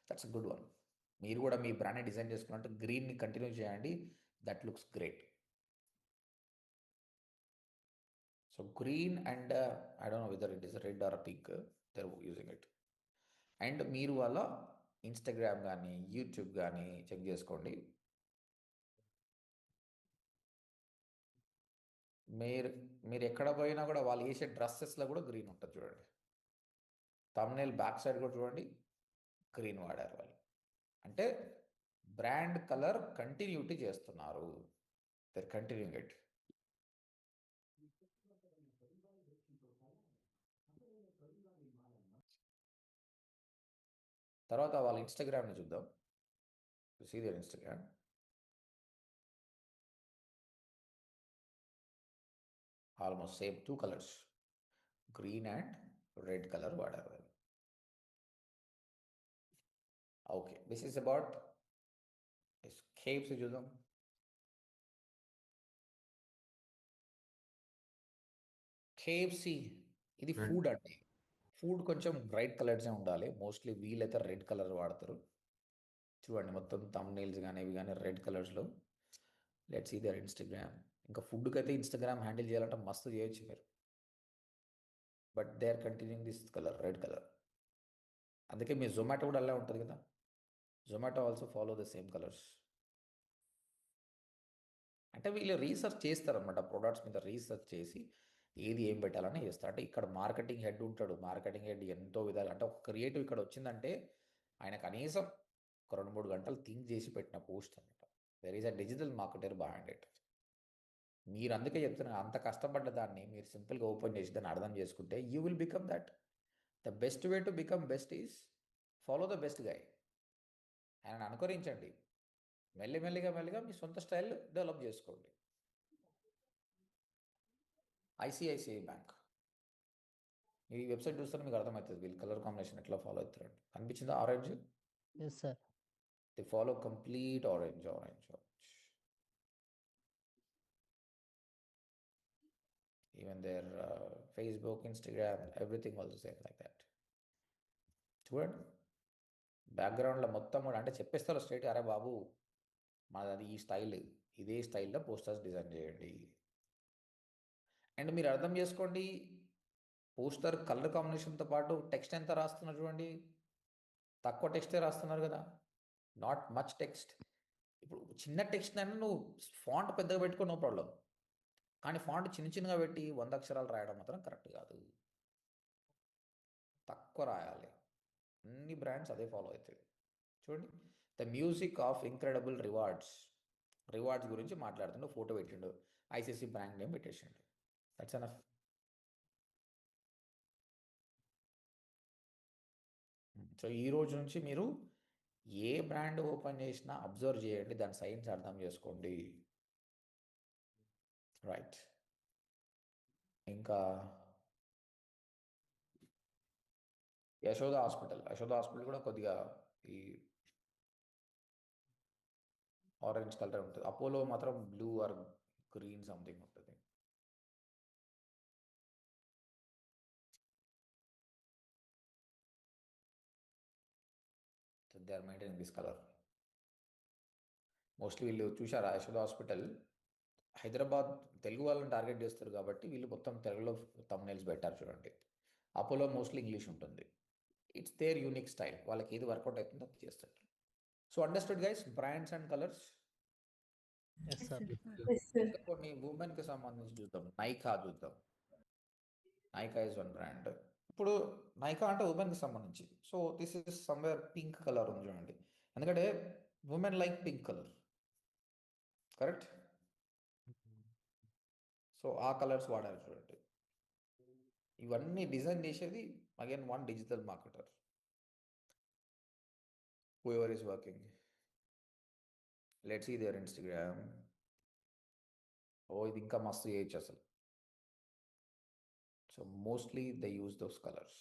That's good one. మీరు కూడా మీ బ్రాండ్ డిజైన్ చేసుకున్నట్టు గ్రీన్ని కంటిన్యూ చేయండి. That looks great. So green and I don't know whether it is a red or a pink, they're using it. And మీరు వాళ్ళ ఇన్స్టాగ్రామ్ కానీ యూట్యూబ్ కానీ చెక్ చేసుకోండి. మీరు ఎక్కడ పోయినా కూడా వాళ్ళు వేసే డ్రెస్సెస్లో కూడా గ్రీన్ ఉంటుంది చూడండి. థంబ్నెయిల్ బ్యాక్ సైడ్ కూడా చూడండి, గ్రీన్ వాడారు వాళ్ళు. అంటే బ్రాండ్ కలర్ కంటిన్యూటీ చేస్తున్నారు. They're continuing it. తర్వాత వాళ్ళ ఇన్స్టాగ్రామ్ని చూద్దాం. See their Instagram. Almost same 2 colours, green and red colour వాడారు వాళ్ళు. Okay, this is about KFC. చూద్దాం. కేఎఫ్సి ఇది ఫుడ్ అండి. ఫుడ్ కొంచెం బ్రైట్ కలర్సే ఉండాలి. మోస్ట్లీ వీళ్ళైతే రెడ్ కలర్ వాడతారు. చూడండి, మొత్తం థంబ్నెయిల్స్ కానీ ఇవి కానీ రెడ్ కలర్స్లో. Let's see their Instagram. ఇంకా ఫుడ్కి అయితే ఇన్స్టాగ్రామ్ హ్యాండిల్ చేయాలంటే మస్తు చేయొచ్చు మీరు. But they are continuing this colour, red colour. అందుకే మీ జొమాటో కూడా అలా ఉంటుంది కదా. Zomato also follow the same colours. అంటే వీళ్ళు రీసెర్చ్ చేస్తారనమాట, ప్రొడక్ట్స్ మీద రీసెర్చ్ చేసి ఏది ఏం పెట్టాలని చేస్తారు. అంటే ఇక్కడ మార్కెటింగ్ హెడ్ ఉంటాడు. మార్కెటింగ్ హెడ్ ఎంతో విధాలు, అంటే ఒక క్రియేటివ్ ఇక్కడ వచ్చిందంటే ఆయన కనీసం ఒక 2-3 గంటలు థింక్ చేసి పెట్టిన పోస్ట్ అనమాట. There is a digital marketer behind it. మీరు అందుకే చెప్తున్నారు, అంత కష్టపడ్డ దాన్ని మీరు సింపుల్గా ఓపెన్ చేసి దాన్ని అర్థం చేసుకుంటే you will become that. The best way to become best is follow the best guy. ఆయన అనుకరించండి. మెల్లిగా మీ సొంత స్టైల్ డెవలప్ చేసుకోండి. ఐసిఐసిఐ బ్యాంక్, ఈ వెబ్సైట్ చూస్తే మీకు అర్థమవుతుంది వీళ్ళు కలర్ కాంబినేషన్ ఎట్లా ఫాలో అవుతారు. కనిపించిందా orange? Yes sir. They follow complete orange. Even their Facebook, Instagram, everything also same like that. చూడండి, బ్యాక్గ్రౌండ్లో మొత్తం కూడా అంటే చెప్పేస్తారు స్ట్రైట్గా, అరే బాబు మాది అది ఈ స్టైల్, ఇదే స్టైల్లో పోస్టర్స్ డిజైన్ చేయండి. అండ్ మీరు అర్థం చేసుకోండి, పోస్టర్ కలర్ కాంబినేషన్తో పాటు టెక్స్ట్ ఎంత రాస్తున్నారు చూడండి. తక్కువ టెక్స్టే రాస్తున్నారు కదా, నాట్ మచ్ టెక్స్ట్. ఇప్పుడు చిన్న టెక్స్ట్ అయినా నువ్వు ఫాంట్ పెద్దగా పెట్టుకో, నో ప్రాబ్లం. కానీ ఫాంట్ చిన్నగా పెట్టి 100 అక్షరాలు రాయడం మాత్రం కరెక్ట్ కాదు. తక్కువ రాయాలి. అన్ని బ్రాండ్స్ అదే ఫాలో అవుతాయి. చూడండి, the music of incredible rewards గురించి మాట్లాడుతుండే ఫోటో పెట్టిండు, ఐసిఐసి బ్రాండ్ నేమ్ పెట్టేసిండు. That's enough. సో ఈ రోజు నుంచి మీరు ఏ బ్రాండ్ ఓపెన్ చేసినా అబ్జర్వ్ చేయండి, దాని సైన్స్ అర్థం చేసుకోండి. రైట్. ఇంకా యశోద హాస్పిటల్ కూడా కొద్దిగా ఈ ఆరెంజ్ కలర్ ఉంటుంది. అపోలో మాత్రం బ్లూ ఆర్ గ్రీన్ సంథింగ్ ఉంటుంది. So they are maintaining this colour. Mostly వీళ్ళు చూసారా, యశోద హాస్పిటల్ హైదరాబాద్ తెలుగు వాళ్ళని టార్గెట్ చేస్తారు కాబట్టి వీళ్ళు మొత్తం తెలుగులో థంబ్నెయిల్స్ పెట్టారు చూడండి. అపోలో మోస్ట్లీ ఇంగ్లీష్ ఉంటుంది. It's their unique style. వాళ్ళకి ఏది వర్కౌట్ అవుతుందో అది చేస్తారు. So understood guys, brands and colours. Yes sir. Yes, sir. కొన్ని ఉమెన్కి సంబంధించి చూద్దాం. నైకా చూద్దాం. Nykaa is one brand. ఇప్పుడు నైకా అంటే ఉమెన్కి సంబంధించి. So this is somewhere pink colour ఉంది చూడండి, ఎందుకంటే women like pink colour, correct? So ఆ కలర్స్ వాడారు చూడండి. ఇవన్నీ డిజైన్ చేసేది again one digital marketer, whoever is working. Let's see their Instagram. ఇది ఇంకా మస్తు చేయొచ్చు అసలు. So mostly they use those colours.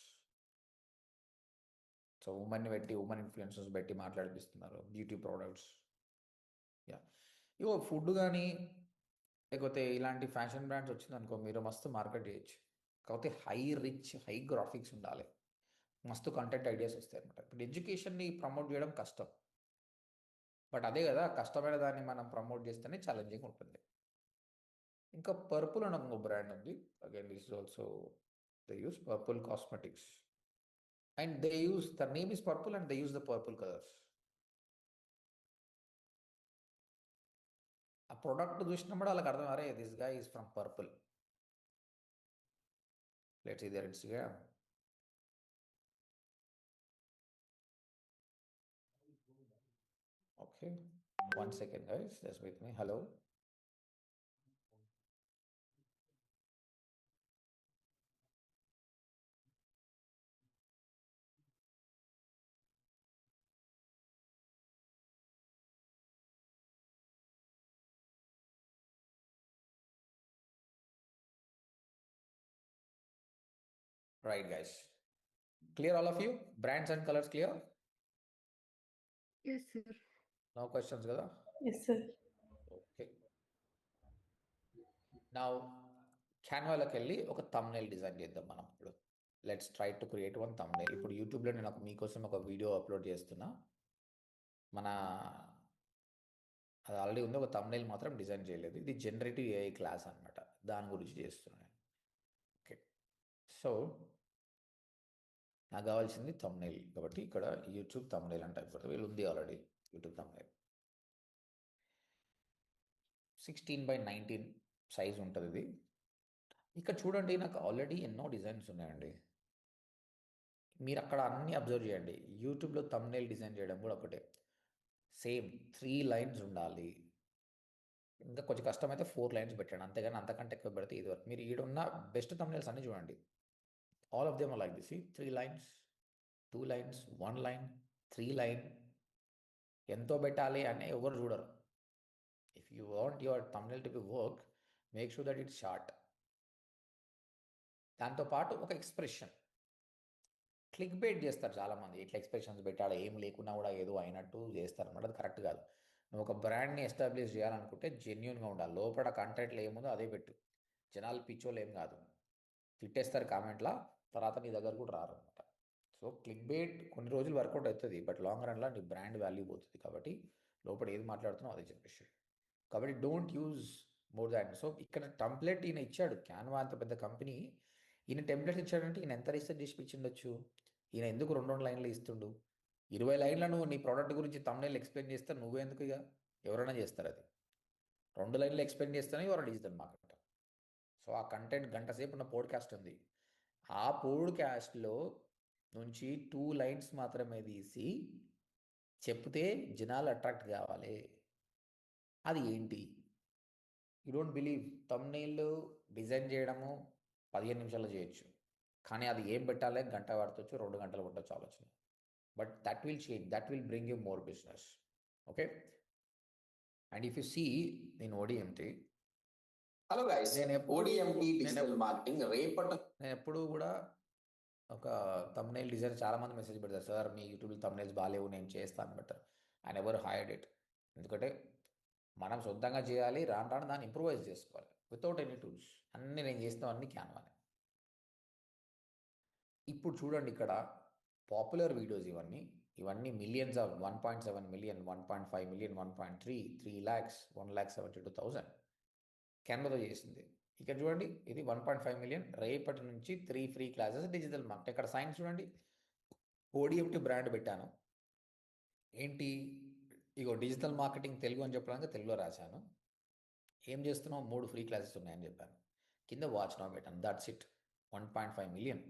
So women influencers పెట్టి మాట్లాడిపిస్తున్నారు బ్యూటీ ప్రోడక్ట్స్. యా, ఇగో ఫుడ్ కానీ లేకపోతే ఇలాంటి ఫ్యాషన్ బ్రాండ్స్ వచ్చిందనుకో, మీరు మస్తు మార్కెట్ చేయొచ్చు. కాకపోతే హై గ్రాఫిక్స్ ఉండాలి, మస్తు కంటెంట్ ఐడియాస్ వస్తాయి అనమాట. ఇప్పుడు ఎడ్యుకేషన్ని ప్రమోట్ చేయడం కష్టం, బట్ అదే కదా కష్టమైన దాన్ని మనం ప్రమోట్ చేస్తేనే ఛాలెంజింగ్ ఉంటుంది. ఇంకా పర్పుల్ అని ఒక బ్రాండ్ ఉంది. Again this is also they use purple cosmetics and they use the name is purple and they use the purple colours. ఆ ప్రోడక్ట్ చూసినప్పుడు వాళ్ళకి అర్థం, అరే this guy is from purple. Let's see their Instagram. Okay, 1 second guys, just with me. Hello. Right guys, clear all of you? Brands and colors clear? Yes, sir. No questions కదా? Yes, sir. Okay. Now క్యాన్వాలోకి వెళ్ళి ఒక thumbnail డిజైన్ చేద్దాం మనం ఇప్పుడు. Let's try to create one thumbnail. ఇప్పుడు యూట్యూబ్లో నేను మీకోసం ఒక వీడియో అప్లోడ్ చేస్తున్నా. మన అది ఆల్రెడీ ఉంది, ఒక thumbnail మాత్రం డిజైన్ చేయలేదు. ఇది జనరేటివ్ ఏఐ క్లాస్ అనమాట, దాని గురించి చేస్తున్నాను. ఓకే, సో నాకు కావాల్సింది thumbnail కాబట్టి ఇక్కడ యూట్యూబ్ thumbnail అని టైప్ పెడతాం. వీళ్ళు ఉంది ఆల్రెడీ యూట్యూబ్ thumbnail. 16:19 సైజ్ ఉంటుంది ఇది. ఇక్కడ చూడండి, నాకు ఆల్రెడీ ఎన్నో డిజైన్స్ ఉన్నాయండి. మీరు అక్కడ అన్నీ అబ్జర్వ్ చేయండి. యూట్యూబ్లో thumbnail డిజైన్ చేయడం కూడా ఒకటే, సేమ్ 3 లైన్స్ ఉండాలి. ఇంకా కొంచెం కష్టమైతే 4 లైన్స్ పెట్టండి, అంతేగాని అంతకంటే ఎక్కువ పెడితే ఇది వరకు. మీరు ఈడున్న బెస్ట్ thumbnails అన్నీ చూడండి, all of them are like this. 3 lines, 2 lines, 1 line, 3 line. ఎంతో పెట్టాలి అని ఎవరు చూడరు. If you want your thumbnail to be work, make sure that it's short. దాంతోపాటు ఒక ఎక్స్ప్రెషన్. క్లిక్ బైట్ చేస్తారు చాలామంది, ఇట్లా ఎక్స్ప్రెషన్స్ పెట్టాడు ఏం లేకున్నా కూడా ఏదో అయినట్టు చేస్తారు అనమాట. అది కరెక్ట్ కాదు. నువ్వు ఒక బ్రాండ్ని ఎస్టాబ్లిష్ చేయాలనుకుంటే జెన్యున్గా ఉండాలి. లోపల కంటెంట్లో ఏముందో అదే పెట్టు. జనాలు పిచ్చోళ్ళు ఏం కాదు, తిట్టేస్తారు కామెంట్లా, తర్వాత నీ దగ్గర కూడా రారు అనమాట. సో క్లిక్ బైట్ కొన్ని రోజులు వర్కౌట్ అవుతుంది, బట్ లాంగ్ రన్లో నీ బ్రాండ్ వాల్యూ పోతుంది. కాబట్టి లోపల ఏది మాట్లాడుతున్నావు అదే చెప్పేసి. కాబట్టి don't use more than. So ఇక్కడ టెంప్లెట్ ఈయన ఇచ్చాడు, క్యాన్వా అంత పెద్ద కంపెనీ, ఈయన టెంప్లెట్స్ ఇచ్చాడంటే ఈయన ఎంత రీసెర్చ్ చేసి ఇచ్చిండొచ్చు. ఈయన ఎందుకు 2 లైన్లు ఇస్తుండు? 20 లైన్ల నువ్వు నీ ప్రోడక్ట్ గురించి thumbnail ఎక్స్ప్లెయిన్ చేస్తే నువ్వెందుకు? ఇక ఎవరైనా చేస్తారు. అది 2 లైన్లు ఎక్స్ప్లెయిన్ చేస్తేనే ఎవరు డిజిటల్ మార్కెటర్. సో ఆ కంటెంట్ గంట సేపు ఉన్న పోడ్కాస్ట్ ఉంది, ఆ పోడ్కాస్ట్లో నుంచి 2 లైన్స్ మాత్రమే తీసి చెప్తే జనాలు అట్రాక్ట్ కావాలి. అది ఏంటి? You don't believe. thumbnail design చేయడము 15 నిమిషాల్లో చేయొచ్చు, కానీ అది ఏం పెట్టాలి గంట పడవచ్చు, 2 గంటలు పట్టవచ్చు ఆలోచన. But that will change, that will bring you more business. Okay, and if you see నేను ఓడిఎంటి, హలో గైస్, నేను ఓడిఎంటి డిజిటల్ మార్కెటింగ్ రేపటి, నేను ఎప్పుడు కూడా ఒక thumbnail డిజైన్ చాలామంది మెసేజ్ పెడతారు, సార్ మీ యూట్యూబ్లో thumbnails బాగాలేవు నేను చేస్తాను better. I never hired it. ఎందుకంటే మనం సొంతంగా చేయాలి, రాను రాను దాన్ని ఇంప్రూవైజ్ చేసుకోవాలి వితౌట్ ఎనీ టూల్స్. అన్నీ నేను చేస్తామన్నీ క్యాన్వానే. ఇప్పుడు చూడండి ఇక్కడ పాపులర్ వీడియోస్ ఇవన్నీ millions of 1.7 million, 1.5 million, 1.3, 3 lakhs, 1,72,000 క్యాన్వాతో చేసింది. ఇక్కడ చూడండి ఇది 1.5 మిలియన్. రేపటి నుంచి 3 ఫ్రీ క్లాసెస్ డిజిటల్ మార్కెట్. ఇక్కడ సైన్స్ చూడండి, ఓడిఎంటి బ్రాండ్ పెట్టాను. ఏంటి ఇగో డిజిటల్ మార్కెటింగ్ తెలుగు అని చెప్పడానికి తెలుగులో రాశాను. ఏం చేస్తున్నావు? 3 ఫ్రీ క్లాసెస్ ఉన్నాయని చెప్పాను. కింద వాచ్ నౌ పెట్టాను. That's it. 1.5 million.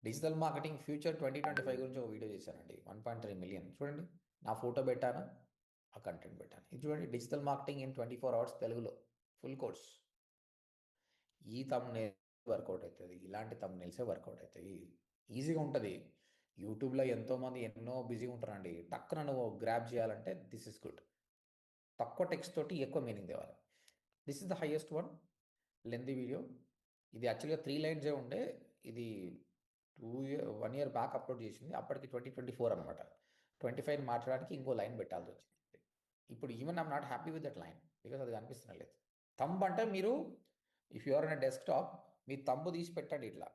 Digital marketing future 2025 గురించి ఒక వీడియో చేశానండి, 1.3 మిలియన్. చూడండి నా ఫోటో పెట్టాను, ఆ కంటెంట్ పెట్టాను. ఇది చూడండి, డిజిటల్ మార్కెటింగ్ ఇన్ 24 hours తెలుగులో ఫుల్ కోర్స్. ఈ thumbnail వర్కౌట్ అవుతుంది, ఇలాంటి thumbnailsే వర్కౌట్ అవుతాయి. ఈజీగా ఉంటుంది. యూట్యూబ్లో ఎంతోమంది ఎన్నో బిజీగా ఉంటారండి, టక్కున నువ్వు గ్రాప్ చేయాలంటే దిస్ ఇస్ గుడ్. తక్కువ టెక్స్ట్ తోటి ఎక్కువ మీనింగ్ తేవాలి. This is the highest one lengthy video. ఇది యాక్చువల్గా 3 లైన్సే ఉండే, ఇది 1 year బ్యాక్ అప్లోడ్ చేసింది. అప్పటికి 2024 అనమాట. 25 మార్చడానికి ఇంకో లైన్ పెట్టాల్సి వచ్చింది. ఇప్పుడు even I'm not happy with that line because అది కనిపిస్తున్నా లేదు. థంబ్ అంటే మీరు if you are in desktop మీ థంబ్ తీసి పెట్టండి ఇట్లా.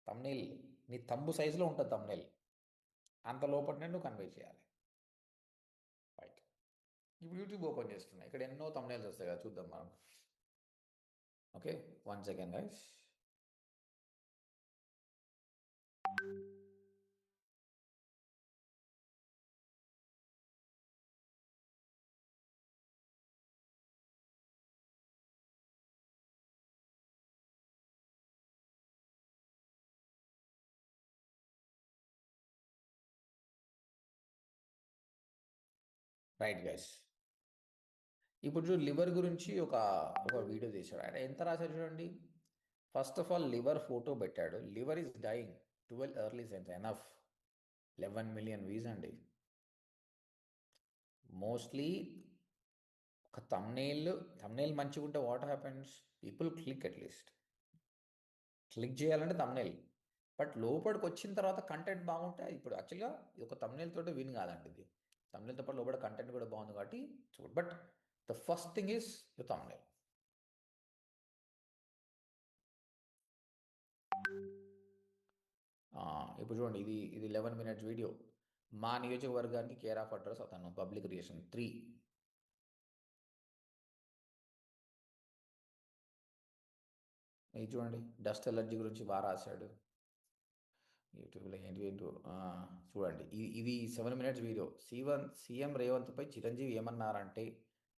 thumbnail నీ థంబ్ సైజులో ఉంటుంది thumbnail, అంత లోపలనే నువ్వు కన్వే చేయాలి. ఇప్పుడు యూట్యూబ్ ఓపెన్ చేస్తున్నా, ఇక్కడ ఎన్నో thumbnails వస్తాయి కదా, చూద్దాం మనం. Okay, 1 second guys. Right guys, ఇప్పుడు చూడు లివర్ గురించి ఒక వీడియో తీశాడు. ఆయన ఎంత రాశాడు చూడండి. First of all liver photo పెట్టాడు. Liver is dying, 12 early signs enough. 11 million views అండి. మోస్ట్లీ ఒక thumbnail మంచిగా ఉంటే what happens, people click at least. Click చేయాలంటే thumbnail, బట్ లోపలికి వచ్చిన తర్వాత కంటెంట్ బాగుంటే, ఇప్పుడు యాక్చువల్గా ఇది ఒక thumbnail తోటి విన్ కాదండి. ఇది thumbnailతో పాటు లోపల కంటెంట్ కూడా బాగుంది కాబట్టి చూడు. But the first thing is your thumbnail. ఇప్పుడు చూడండి, ఇది 11 minutes వీడియో. మా నియోజకవర్గానికి కేర్ ఆఫ్ అడ్రస్ అతను, పబ్లిక్ రిలేషన్ 3. ఇది చూడండి, డస్ట్ ఎలర్జీ గురించి బాగా రాశాడు. యూట్యూబ్లో ఏంటో చూడండి. ఇది 7 minutes వీడియో. సీఎం రేవంత్పై చిరంజీవి ఏమన్నారంటే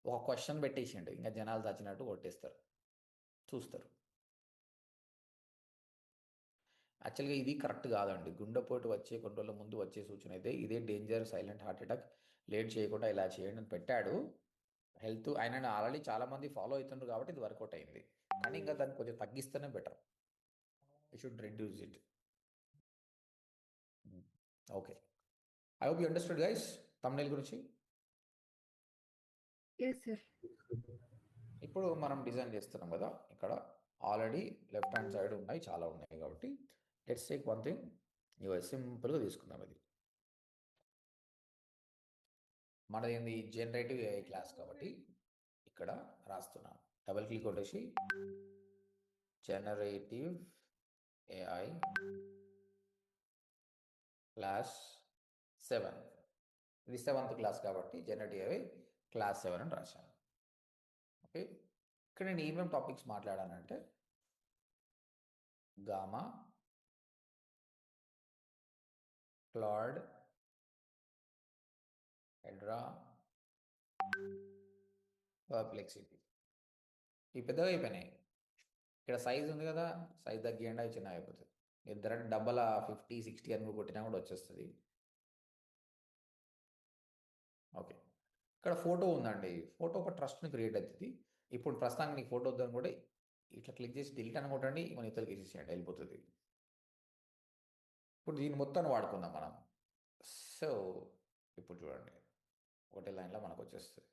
ఒక క్వశ్చన్ పెట్టేసిండు, ఇంకా జనాలు చచ్చినట్టు కొట్టేస్తారు, చూస్తారు. యాక్చువల్గా ఇది కరెక్ట్ కాదండి. గుండెపోటు వచ్చే కొన్ని రోజుల ముందు వచ్చే సూచన అయితే ఇదే danger, silent heart attack, late చేయకుండా ఇలా చేయండి అని పెట్టాడు. హెల్త్ ఆయన ఆల్రెడీ చాలామంది ఫాలో అవుతుండ్రు కాబట్టి ఇది వర్కౌట్ అయింది. కానీ ఇంకా దాన్ని కొంచెం తగ్గిస్తేనే better. I should reduce it. Okay, I hope you understood guys thumbnail గురించి. Yes, sir. ఇప్పుడు మనం డిజైన్ చేస్తున్నాం కదా, ఇక్కడ ఆల్రెడీ లెఫ్ట్ హ్యాండ్ సైడ్ ఉన్నాయి, చాలా ఉన్నాయి కాబట్టి లెట్స్ టేక్ వన్ థింగ్. ఇవి సింపుల్గా తీసుకుందాం. ఇది మనది ఏంది, జనరేటివ్ ఏఐ క్లాస్ కాబట్టి ఇక్కడ రాస్తున్నాను. డబుల్ క్లిక్ కొట్టేసి జనరేటివ్ ఏఐ క్లాస్ 7. ఇది 7th క్లాస్ కాబట్టి జనరేటివ్ ఏఐ క్లాస్ 7 అని రాశాను. ఓకే, ఇక్కడ నేను ఏమేమి టాపిక్స్ మాట్లాడానంటే గామా, క్లాడ్, హెడ్రా, పర్ప్లెక్సిటీ. ఇవి పెద్దగా అయిపోయినాయి. ఇక్కడ సైజ్ ఉంది కదా, సైజ్ తగ్గియండి, అవి చిన్న అయిపోతుంది. ఇద్దరు డబ్బల 50, 60 అని కొట్టినా కూడా వచ్చేస్తుంది. ఓకే, ఇక్కడ ఫోటో ఉందండి. ఫోటో ఒక ట్రస్ట్ని క్రియేట్ అవుతుంది. ఇప్పుడు ప్రస్తుతానికి నీకు ఫోటో వద్దని కూడా ఇట్లా క్లిక్ చేసి డిలీట్ అని కొట్టండి, మన ఇతరులకి వేసేసేయండి, వెళ్ళిపోతుంది. ఇప్పుడు దీన్ని మొత్తాన్ని వాడుకుందాం మనం. సో ఇప్పుడు చూడండి, ఒకటే లైన్లో మనకు వచ్చేస్తుంది.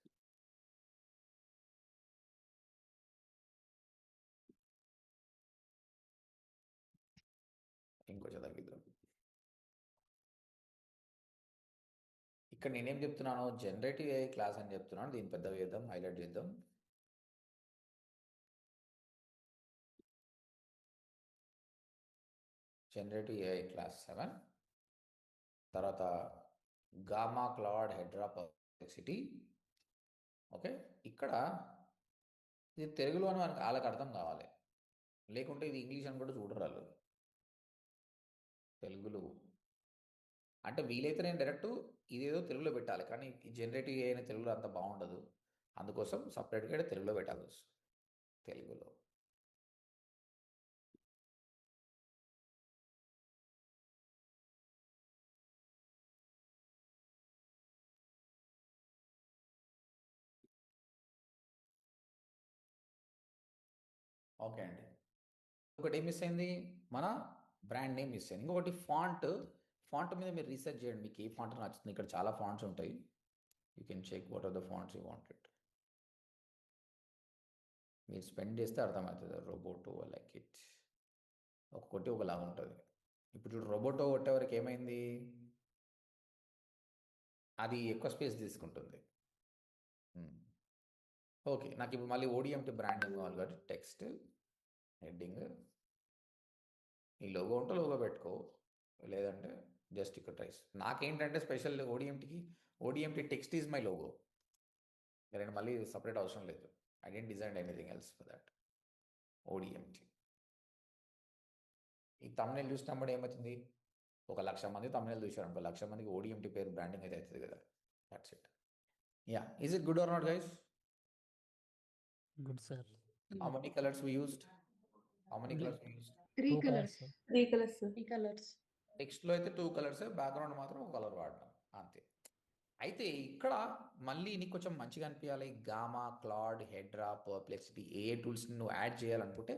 ఇంకొంచెం తగ్గిద్దాం. ఇక్కడ నేనేం చెప్తున్నాను, జనరేటివ్ ఏఐ క్లాస్ అని చెప్తున్నాను. దీన్ని పెద్దగా చేద్దాం, హైలైట్ చేద్దాం. జనరేటివ్ ఏఐ క్లాస్ 7, తర్వాత గామా, క్లాడ్, హెడ్రా, పర్ప్లెక్సిటీ. ఓకే, ఇక్కడ ఇది తెలుగులో అని మనకు వాళ్ళకి అర్థం కావాలి, లేకుంటే ఇది ఇంగ్లీష్ అని కూడా చూడరు వాళ్ళు. తెలుగులో అంటే వీలైతే నేను డైరెక్ట్ ఇదేదో తెలుగులో పెట్టాలి, కానీ ఈ జనరేటివ్ ఏఐ తెలుగులో అంత బాగుండదు. అందుకోసం సపరేట్గా తెలుగులో పెట్టాల్సి వస్తుంది. తెలుగులో ఓకే అండి. ఒకటి ఏం మిస్ అయింది, మన బ్రాండ్ నేమ్ మిస్ అయింది. ఇంకొకటి ఫాంట్ మీద మీరు రీసెర్చ్ చేయండి, మీకు ఏ ఫాంట్ నచ్చుతుంది. ఇక్కడ చాలా ఫాంట్స్ ఉంటాయి. You can check what are the fonts you wanted. మీరు స్పెండ్ చేస్తే అర్థమవుతుంది. రోబోటో లైక్ ఇట్, ఒక్కొక్కటి ఒకలాగా ఉంటుంది. ఇప్పుడు చూడు, రోబోటో కొట్టేవరకు ఏమైంది, అది ఎక్కువ స్పేస్ తీసుకుంటుంది. ఓకే, నాకు ఇప్పుడు మళ్ళీ ఓడిఎంటి బ్రాండ్ నేమ్ కావాలి కాబట్టి టెక్స్ట్, హెడ్డింగ్, ఈ లోగో ఉంటే లోగో పెట్టుకో, లేదంటే జస్ట్ ఇక్కడ ట్రైస్. నాకేంటంటే special ODMT text is my logo. నేను మళ్ళీ సపరేట్ అవసరం లేదు. I don't design anything else for that. ODMT ఈ తమ్నేల్ చూసినప్పుడు ఏమవుతుంది, 1,00,000 మంది తమ్నేల్ చూశారు అనుకో, 1,00,000 మందికి ఓడిఎంటి పేరు బ్రాండింగ్ అయితే అవుతుంది కదా. That's it. Yeah, is it good or not guys? Good, sir. How many colors we used? How many colors we used? 3 Two colors. sir. 3 colors, sir. 3 colors. టెక్స్ట్లో అయితే 2 కలర్స్, బ్యాక్గ్రౌండ్ మాత్రం ఒక కలర్ వాడడం అంతే. అయితే ఇక్కడ మళ్ళీ నీకు కొంచెం మంచిగా అనిపించాలి, గామా, క్లాడ్, హెడ్రా, పర్ప్లెక్సిటీ ఏ టూల్స్ని నువ్వు యాడ్ చేయాలనుకుంటే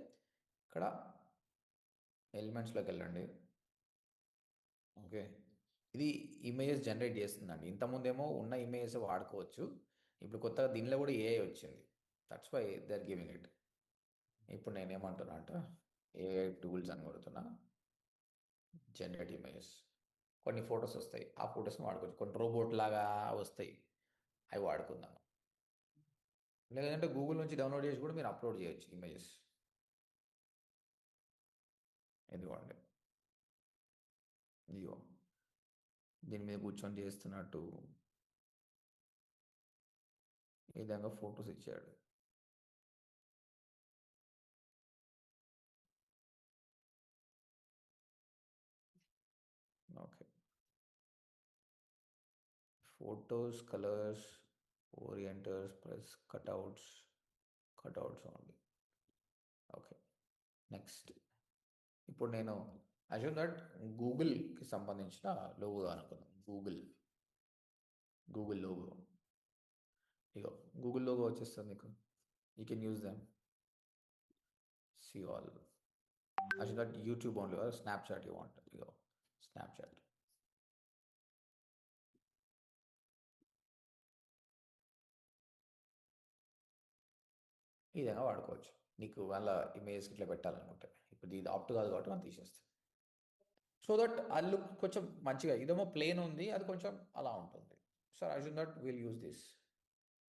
ఇక్కడ ఎలిమెంట్స్లోకి వెళ్ళండి. ఓకే, ఇది ఇమేజెస్ జనరేట్ చేస్తుందండి. ఇంతకుముందేమో ఉన్న ఇమేజెస్ వాడుకోవచ్చు, ఇప్పుడు కొత్తగా దీనిలో కూడా ఏఐ వచ్చింది. That's why they are giving it. ఇప్పుడు నేనేమంటున్నా అంటే ఏఐ టూల్స్ అని కొడుతున్నా, జనరేట్ ఇమేజెస్. కొన్ని ఫొటోస్ వస్తాయి, ఆ ఫొటోస్ని వాడుకోవచ్చు. కొన్ని రోబోట్ లాగా వస్తాయి, అవి వాడుకుందాం. లేదంటే గూగుల్ నుంచి డౌన్లోడ్ చేసి కూడా మీరు అప్లోడ్ చేయొచ్చు ఇమేజెస్. ఎందుకండి ఇదిగో దీని మీద కూర్చొని చేస్తున్నట్టు ఈ విధంగా ఫొటోస్ ఇచ్చాడు. ఓకే, ఫొటోస్, కలర్స్, ఓరియంటర్స్ plus cutouts only. Okay, next. ఇప్పుడు నేను అజ్యూమ్ దట్ గూగుల్కి సంబంధించిన లోగో అనుకున్నాను. గూగుల్ లోగో, ఇగో గూగుల్ లోగో వచ్చేస్తుంది మీకు. You can use them. See all. Assume that YouTube only or Snapchat you want. ఇగో Snapchat. ఈ విధంగా వాడుకోవచ్చు. నీకు వాళ్ళ ఇమేజ్ ఇట్లా పెట్టాలనుకుంటే, ఇప్పుడు ఇది ఆప్ట్ కాదు కాబట్టి మనం తీసేస్తాం. సో దట్ ఆ లుక్ కొంచెం మంచిగా, ఇదేమో ప్లేన్ ఉంది, అది కొంచెం అలా ఉంటుంది. So assume that will use this.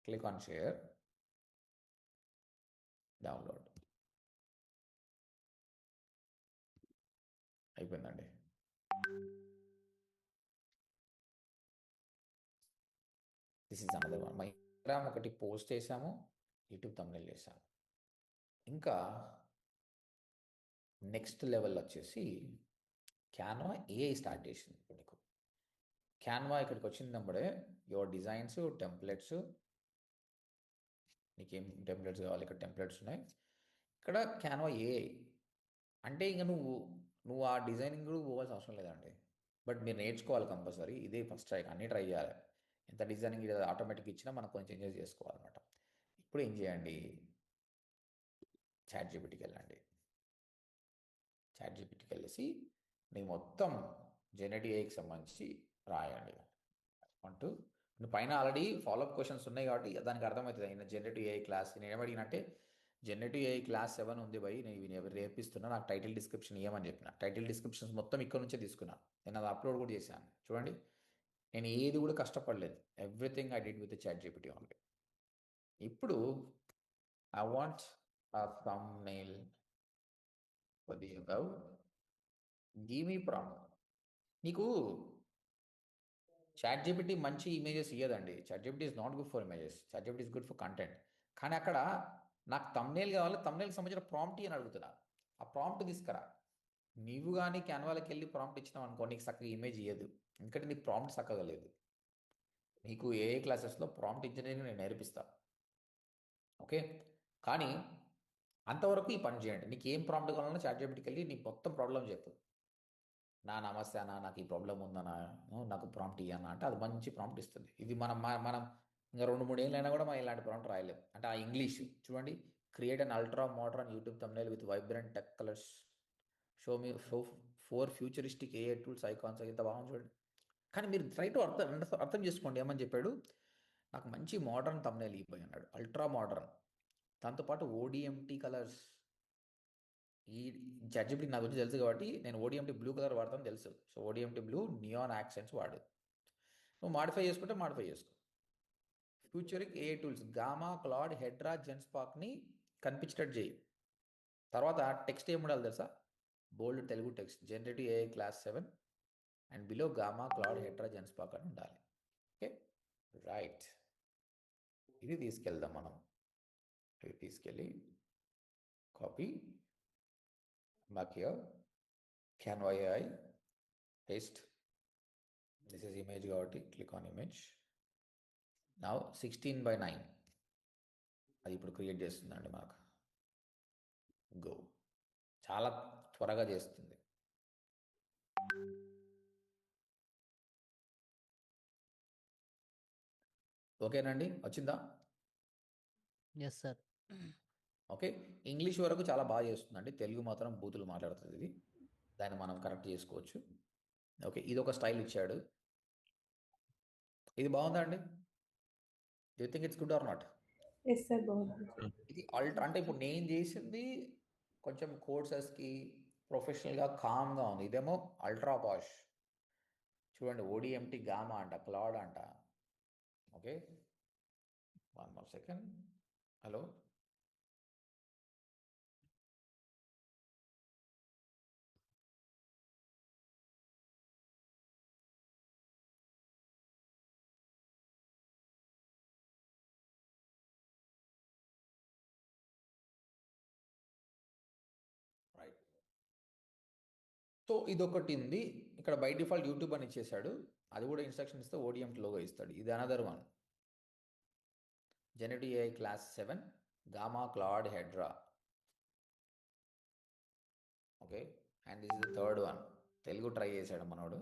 Click on share, download. అయిపోయిందండి. This is another one. My Instagram ఒకటి పోస్ట్ చేసాము, యూట్యూబ్ తమ్నేల్ చేసాము. ఇంకా నెక్స్ట్ లెవెల్ వచ్చేసి క్యాన్వా ఏఐ స్టార్ట్ చేసింది. ఇప్పుడు నీకు క్యాన్వా ఇక్కడికి వచ్చినప్పుడే యువర్ డిజైన్స్, టెంప్లెట్స్, నీకేం టెంప్లెట్స్ కావాలి, ఇక్కడ టెంప్లెట్స్ ఉన్నాయి. ఇక్కడ క్యాన్వా ఏఐ అంటే ఇంకా నువ్వు ఆ డిజైనింగ్ కూడా పోవాల్సిన అవసరం లేదండి. బట్ మీరు నేర్చుకోవాలి కంపల్సరీ. ఇదే ఫస్ట్ అన్నీ ట్రై చేయాలి. ఎంత డిజైనింగ్ ఆటోమేటిక్ ఇచ్చినా మనం కొంచెం చేంజెస్ చేసుకోవాలన్నమాట. ఇప్పుడు ఏం చేయండి, చాట్‌జీపీటీకి వెళ్ళండి. చాట్‌జీపీటీకి వెళ్ళేసి నీకు మొత్తం జెనరేటివ్ ఏఐకి సంబంధించి రాయండి. అంటూ నువ్వు పైన ఆల్రెడీ ఫాలోఅప్ క్వశ్చన్స్ ఉన్నాయి కాబట్టి దానికి అర్థమవుతుంది. అయినా జెనరేటివ్ ఏఐ క్లాస్ నేను ఏమడిగినంటే, జెనరేటివ్ ఏఐ క్లాస్ 7 ఉంది బై, నేను ఇవి రేపిస్తున్నా, నాకు టైటిల్ డిస్క్రిప్షన్ ఏమని చెప్పిన. టైటిల్ డిస్క్రిప్షన్స్ మొత్తం ఇక్కడ నుంచే తీసుకున్నాను. నేను అది అప్లోడ్ కూడా చేశాను. చూడండి, నేను ఏది కూడా కష్టపడలేదు. Everything I did with ChatGPT only. ఇప్పుడు I want a thumbnail for the above. Give me prompt. నీకు చాట్‌జీపీటీ మంచి ఇమేజెస్ ఇయ్యదండి. ChatGPT is not good for images. ChatGPT is good for content. కానీ అక్కడ నాకు థంబ్‌నెయిల్ కావాలి, థంబ్‌నెయిల్‌కి సంబంధించిన ప్రాంప్ట్ అని అడుగుతున్నా. ఆ ప్రాంప్ట్ తీసుకురా. నీవు కానీ క్యాన్వాలోకి వెళ్ళి ప్రాంప్ట్ ఇచ్చినావు అనుకో, నీకు చక్కగా ఇమేజ్ ఇయ్యదు. ఎందుకంటే నీ ప్రాంప్ట్ చక్కగా లేదు. నీకు ఏఐ క్లాసెస్లో ప్రాంప్ట్ ఇంజనీరింగ్ నేను నేర్పిస్తాను. ఓకే, కానీ అంతవరకు ఈ పని చేయండి. నీకు ఏం ప్రాంప్ట్ కావాలన్నా చాట్‌జీపీటీకి వెళ్ళి నీ మొత్తం ప్రాబ్లం చెప్పు. నమస్తే అన్న, నాకు ఈ ప్రాబ్లం ఉందన్నా, నాకు ప్రాంప్ట్ ఇయ్యన్నా అంటే అది మంచి ప్రాంప్ట్ ఇస్తుంది. ఇది మనం ఇంకా 2-3 ఏళ్ళైనా కూడా మనం ఇలాంటి ప్రాంప్ట్ రాయలేం. అంటే ఆ ఇంగ్లీష్ చూడండి, create an ultra modern YouTube thumbnail with vibrant tech colours, show 4 futuristic AI tools icons. ఇంత బాగుంది చూడండి. కానీ మీరు ట్రై టు అర్థం చేసుకోండి. ఏమని చెప్పాడు, నాకు మంచి మోడర్న్ థంబ్నెయిల్ ఇవ్వబోయి అన్నాడు, అల్ట్రా మోడర్న్. దాంతోపాటు ఓడిఎంటీ కలర్స్. ఈ చాట్‌జీపీటీ నా గురించి తెలుసు కాబట్టి నేను ఓడిఎంటీ బ్లూ కలర్ వాడతాను తెలుసు. So ODMT blue, neon accents వాడు. నువ్వు మాడిఫై చేసుకుంటే మాడిఫై చేసుకో. Futuristic AI tools, Gamma, Claude, Hedra, జెన్స్పాక్ని కనిపించేటట్టు చేయి. తర్వాత టెక్స్ట్ ఏం ఉండాలి తెలుసా, bold Telugu text, generative AI class 7 and below Gamma, Claude, Hedra, Genspark అని ఉండాలి. Okay, right. ఇది తీసుకెళ్దాం మనం. ఇది తీసుకెళ్ళి copy back here, Canva AI, paste. This is image కాబట్టి click on image. Now 16:9 అది ఇప్పుడు క్రియేట్ చేస్తుందండి మనకు. గో, చాలా త్వరగా చేస్తుంది. ఓకేనండి, వచ్చిందా? Yes, sir. ఓకే, ఇంగ్లీష్ వరకు చాలా బాగా చేస్తుందండి, తెలుగు మాత్రం బూతులు మాట్లాడుతుంది ఇది. దాన్ని మనం కరెక్ట్ చేసుకోవచ్చు. ఓకే, ఇది ఒక స్టైల్ ఇచ్చాడు. ఇది బాగుందా అండి? You think it's good or not? Yes sir బాగుంది. ఇది అల్ట్రా అంటే ఇప్పుడు నేను చేసింది కొంచెం కోర్సెస్కి ప్రొఫెషనల్గా కామ్గా ఉంది. ఇదేమో అల్ట్రా పాష్. చూడండి, ఓడిఎంటి గామా అంట, క్లాడ్ అంట. Okay, 1 more second. Hello, right. So ఇదొకటి ఉంది. ఇక్కడ బై డిఫాల్ట్ యూట్యూబ్ అని ఇచ్చేసాడు. అది కూడా ఇన్స్ట్రక్షన్ ఇస్తే ఓడిఎంటి లోగో ఇస్తాడు. ఇది another one, generative AI class 7 Gamma Claude Hedra. Okay, and this is the third one. Telugu try చేశాడు మనోడు.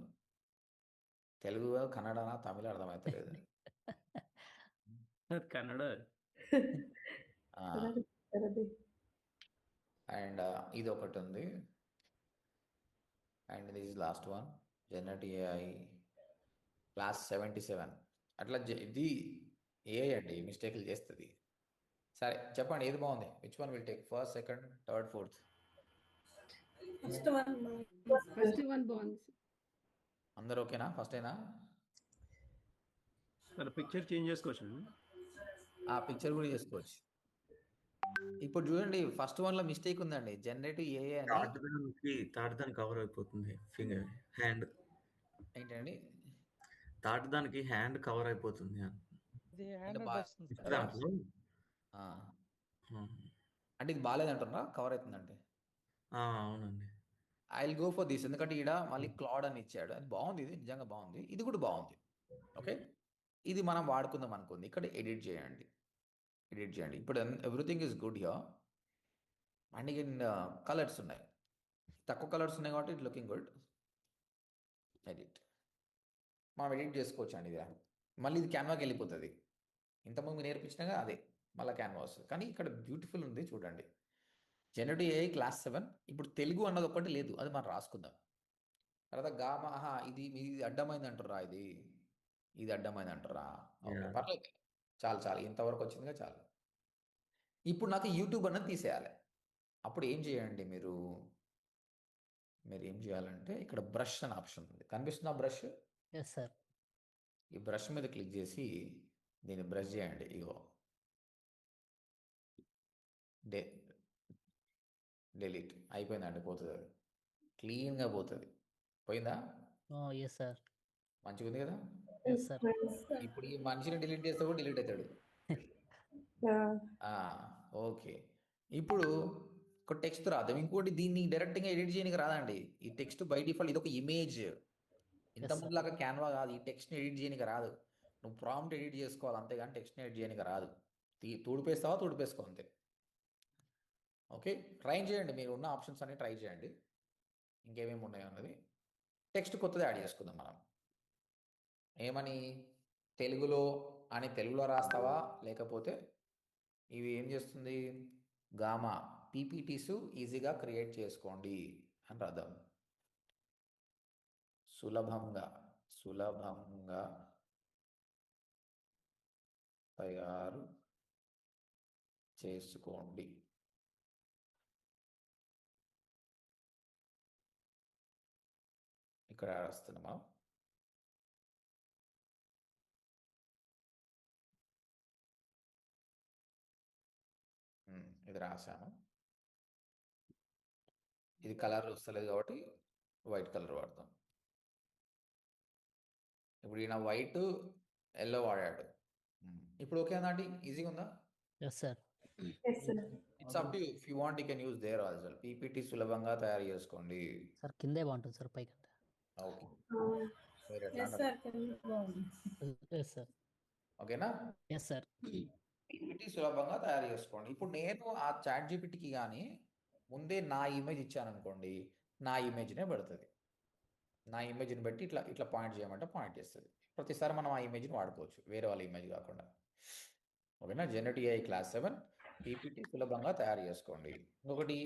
తెలుగు కన్నడనా తమిళ అర్థమవుతలేదు. కన్నడ. అండ్ ఇది ఒకటి ఉంది. And this is last one, generative AI class 77. అట్లా ఇది ఏఐ అండి, మిస్టేక్లు చేస్తుంది. సరే చెప్పండి, ఏది బాగుంది? Which one will take first, second, third, fourth? First one బాగుంది. అందరు ఓకేనా? ఫస్ట్ అయినా సార్ పిక్చర్ చేంజ్ చేసుకోవచ్చు. ఆ పిక్చర్ కూడా చేసుకోవచ్చు. ఇప్పుడు చూడండి, ఫస్ట్ వన్లో మిస్టేక్ ఉందండి. జనరేటివ్ ఏఐ అని థర్డ్ దానికి కవర్ అయిపోతుంది. ఫింగర్ హ్యాండ్ ఏంటండి? థర్డ్ దానికి హ్యాండ్ కవర్ అయిపోతుంది. ఇది అంటే హ్యాండ్ బా- వస్తుంది ఇప్పుడు దాంట్లో ఆ, అంటే ఇది బాగాలేదంటున్నా కవర్ అవుతుందంటే. అవునండి. I will go for this, ఎందుకంటే ఈడ మళ్ళీ క్లాడ్ అని ఇచ్చాడు. అది బాగుంది, ఇది నిజంగా బాగుంది. ఇది కూడా బాగుంది. ఓకే, ఇది మనం వాడుకుందాం అనుకుంది. ఇక్కడ ఎడిట్ చేయండి. ఇప్పుడు everything is good here. And in colours ఉన్నాయి, తక్కువ కలర్స్ ఉన్నాయి కాబట్టి ఇట్ లుకింగ్ గుడ్. ఎడిట్, మనం ఎడిట్ చేసుకోవచ్చు అండి. ఇది మళ్ళీ ఇది క్యాన్వాకి వెళ్ళిపోతుంది. ఇంతకుముందు నేర్పించినగా అదే మళ్ళీ క్యాన్వాస్. కానీ ఇక్కడ బ్యూటిఫుల్ ఉంది చూడండి. Generative AI class 7. ఇప్పుడు తెలుగు అన్నది ఒకటి లేదు, అది మనం రాసుకుందాం. తర్వాత గామా, ఇది అడ్డమైంది అంటారా? ఇది అడ్డమైంది అంటారా? Okay, Yeah. పర్లేదు, చాలు ఇంతవరకు వచ్చిందిగా చాలు. ఇప్పుడు నాకు యూట్యూబ్ అన్నది తీసేయాలి. అప్పుడు ఏం చేయండి మీరు ఏం చేయాలంటే ఇక్కడ బ్రష్ అనే ఆప్షన్ ఉంది, కనిపిస్తుందా బ్రష్? Yes, sir. ఈ బ్రష్ మీద క్లిక్ చేసి దీన్ని బ్రష్ చేయండి. ఇగో డెలీట్ అయిపోయిందండి, పోతుంది. అది క్లీన్గా పోతుంది. పోయిందా? Oh, yes, sir. మంచిగా ఉంది కదా? Yes, sir. ఇప్పుడు ఈ మనిషిని డిలీట్ చేస్తే కూడా డిలీట్ అవుతాడు. ఓకే, ఇప్పుడు ఒక టెక్స్ట్ రాదు. ఇంకోటి, దీన్ని డైరెక్ట్గా ఎడిట్ చేయడానికి రాదండి. ఈ టెక్స్ట్ బై డిఫాల్ట్ ఇది ఒక ఇమేజ్. ఇంత sir. ముందులాగా క్యాన్వా కాదు. ఈ టెక్స్ట్ని ఎడిట్ చేయడానికి రాదు. నువ్వు ప్రాంప్ట్ ఎడిట్ చేసుకోవాలి అంతేగాని టెక్స్ట్ని ఎడిట్ చేయడానికి రాదు. తుడిపేసుకో అంతే. ఓకే, ట్రై చేయండి. మీరు ఉన్న ఆప్షన్స్ అన్ని ట్రై చేయండి, ఇంకేమేమి ఉన్నాయో అన్నది. టెక్స్ట్ కొత్తది యాడ్ చేసుకుందాం మనం. ఏమని? తెలుగులో రాస్తావా, లేకపోతే ఇవి ఏం చేస్తుంది? గామా పీపీటీస్ ఈజీగా క్రియేట్ చేసుకోండి అని రాద్దాం. సులభంగా తయారు చేసుకోండి. ఇక్కడ రాస్తున్నామా? ఇది రాశాను. ఇది కలర్ వస్తలేదు కాబట్టి వైట్ కలర్ వాడతాం. ఇప్పుడు ఈయన వైట్ ఎల్లో వాడాడు. ఇప్పుడు ఓకే అండి, ఈజీగా ఉందా? Yes, sir. Yes, sir. It's up to you, if you want you can use there also. PPT సులభంగా తయారు చేసుకోండి. సార్ కిందే బాగుంటుంది సార్ పైకంటే. ఓకే, Uh, మీరు ఎట్లా yes, అంటారు? sir. Yes, sir. ఓకేనా? Yes, sir. పీపీటీ సులభంగా తయారు చేసుకోండి. ఇప్పుడు నేను ఆ చాట్ జీపీటీకి కానీ ముందే నా ఇమేజ్ ఇచ్చాను అనుకోండి, నా ఇమేజ్నే పెడుతుంది. నా ఇమేజ్ని బట్టి ఇట్లా ఇట్లా పాయింట్ చేయమంటే పాయింట్ చేస్తుంది. ప్రతిసారి మనం ఆ ఇమేజ్ని వాడుకోవచ్చు, వేరే వాళ్ళ ఇమేజ్ కాకుండా. ఓకేనా? జనరేటివ్ AI క్లాస్ 7 పీపీటీ సులభంగా తయారు చేసుకోండి. ఇంకొకటి,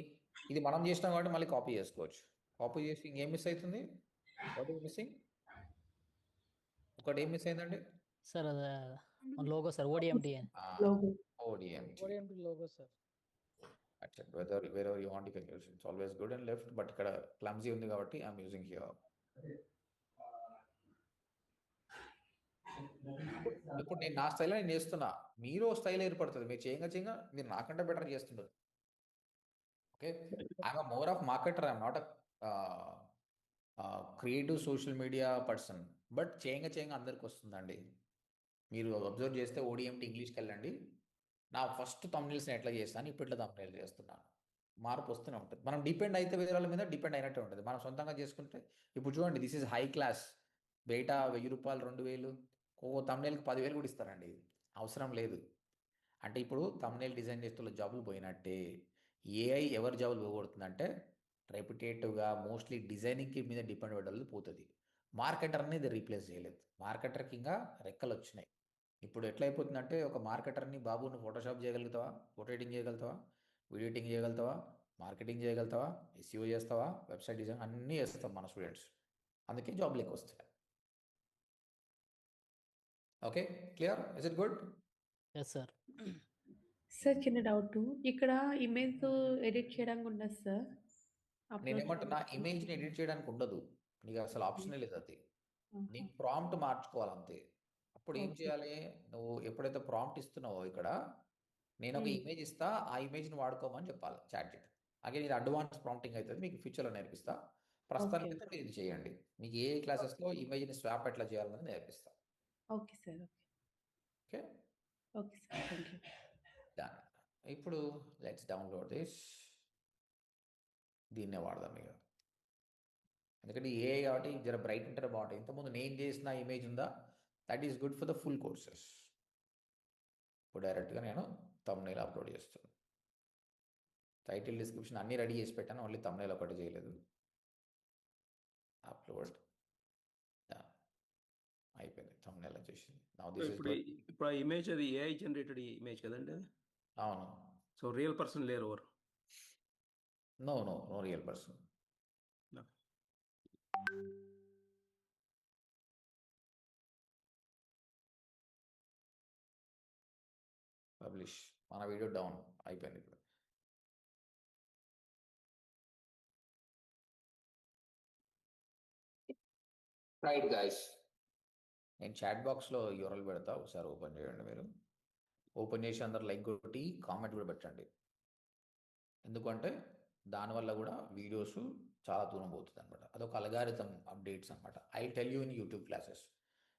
ఇది మనం చేసినాం కాబట్టి మళ్ళీ కాపీ చేసుకోవచ్చు. కాపీ చేసి ఇంకేం మిస్ అవుతుంది? What is missing? ఒకటి ఏం మిస్ అయిందండి? సార్ అది logo sir, ODMT. Logo. ODMT. ODMT logo sir. wherever you want you can use it. It's always good and left, but ఇక్కడ clumsy ఉంది కాబట్టి I'm using here. ఇప్పుడు నేను నా స్టైల్ నేను చేస్తున్నా, మీరు స్టైల్ ఏర్పడుతుంది. మీరు చేయంగా మీరు నాకంటే బెటర్ చేస్తుంటారు. Okay, I'm more of marketer, I'm not creative social media person. But చేయంగా అందరికి వస్తుందండి. మీరు అబ్జర్వ్ చేస్తే ODMT ఇంగ్లీష్కి వెళ్ళండి, నా ఫస్ట్ thumbnails ఎట్లా చేస్తాను, ఇప్పుడు ఇట్లా thumbnail చేస్తున్నాను. మార్పు వస్తూనే ఉంటుంది. మనం డిపెండ్ అయితే వేరే వాళ్ళ మీద డిపెండ్ అయినట్టే ఉంటుంది. మనం సొంతంగా చేసుకుంటే, ఇప్పుడు చూడండి, దిస్ ఈజ్ హై క్లాస్. బయట 1000 రూపాయలు 2000 thumbnailకి 10,000 కూడా ఇస్తారండి. అవసరం లేదు. అంటే ఇప్పుడు thumbnail డిజైన్ చేస్తున్న జాబులు పోయినట్టే. AI ఎవరి జాబులు పోగొడుతుందంటే, రెప్యుటేటివ్గా మోస్ట్లీ డిజైనింగ్కి మీద డిపెండ్ పడ్డది పోతుంది. మార్కెటర్ అనేది రీప్లేస్ చేయలేదు. మార్కెటర్కి ఇంకా రెక్కలు వచ్చినాయి. ఇప్పుడు ఎట్లా అయిపోతుందంటే, ఒక మార్కెటర్ని, బాబు నువ్వు ఫోటోషాప్ చేయగలుగుతావా, ఫోటో ఎడిటింగ్ చేయగలుగుతావా, వీడియో ఎడిటింగ్ చేయగలుగుతావా, మార్కెటింగ్ చేయగలుగుతావా, SEO చేస్తావా, వెబ్సైట్ డిజైన్ అన్నీ చేస్తాం మన స్టూడెంట్స్. అందుకే జాబ్లు ఎక్కువ వస్తున్నాయి. Okay, clear? Is it good? Yes, sir. Sir చిన్న డౌట్, ఇక్కడ ఇమేజ్ ఎడిట్ చేయడానికి ఉండదు సార్? నేనేమంటున్నా, ఇమేజ్ని ఎడిట్ చేయడానికి ఉండదు, నీకు అసలు ఆప్షనే లేదు. అది నీ ప్రాంప్ట్ మార్చుకోవాలంతే. అప్పుడు ఏం చేయాలి, నువ్వు ఎప్పుడైతే ప్రాంప్ట్ ఇస్తున్నావో ఇక్కడ, నేను ఒక ఇమేజ్ ఇస్తా, ఆ ఇమేజ్ని వాడుకోమని చెప్పాలి చాట్ జీపీటీ. అగే ఇది అడ్వాన్స్ ప్రాంప్టింగ్ అవుతుంది, మీకు ఫ్యూచర్లో నేర్పిస్తా. ప్రస్తుతానికి అయితే మీరు ఇది చేయండి. మీకు ఏ క్లాసెస్లో ఇమేజ్ని స్వాప్ ఎట్లా చేయాలని నేర్పిస్తా. Okay sir. Okay, okay sir, thank you. Done. ఇప్పుడు లెట్స్ డౌన్లోడ్ దిస్. దీన్నే వాడదాం ఇక, ఎందుకంటే ఏ కాబట్టి జర బ్రైట్ ఉంటే బాగుంటుంది. ఇంతకుముందు నేను చేసిన ఇమేజ్ ఉందా, that is good for the full courses. ఇప్పుడు డైరెక్ట్గా నేను thumbnail అప్లోడ్ చేస్తాను. టైటిల్, డిస్క్రిప్షన్ అన్నీ రెడీ చేసి పెట్టాను, ఓన్లీ thumbnail ఒకటి చేయలేదు. అప్లోడ్, అయిపోయింది. thumbnail వచ్చేసింది. Now this is ఇప్పుడు good. ఇప్పుడు ఆ ఇమేజ్ అది AI జనరేటెడ్ ఇమేజ్ కదండి అది? అవును. సో రియల్ పర్సన్ లేరు ఎవరు? No real person. పబ్లిష్, మన వీడియో డౌన్ అయిపోయింది ఇప్పుడు. రైట్ గైస్, నేను చాట్ బాక్స్లో URL పెడతా, ఒకసారి ఓపెన్ చేయండి. మీరు ఓపెన్ చేసి అందరు లైక్ కొట్టి కామెంట్ కూడా పెట్టండి. ఎందుకంటే దానివల్ల కూడా వీడియోస్ చాలా దూరం పోతుంది అనమాట. అదొక అల్గారిథం అప్డేట్స్ అనమాట. I tell you in YouTube classes,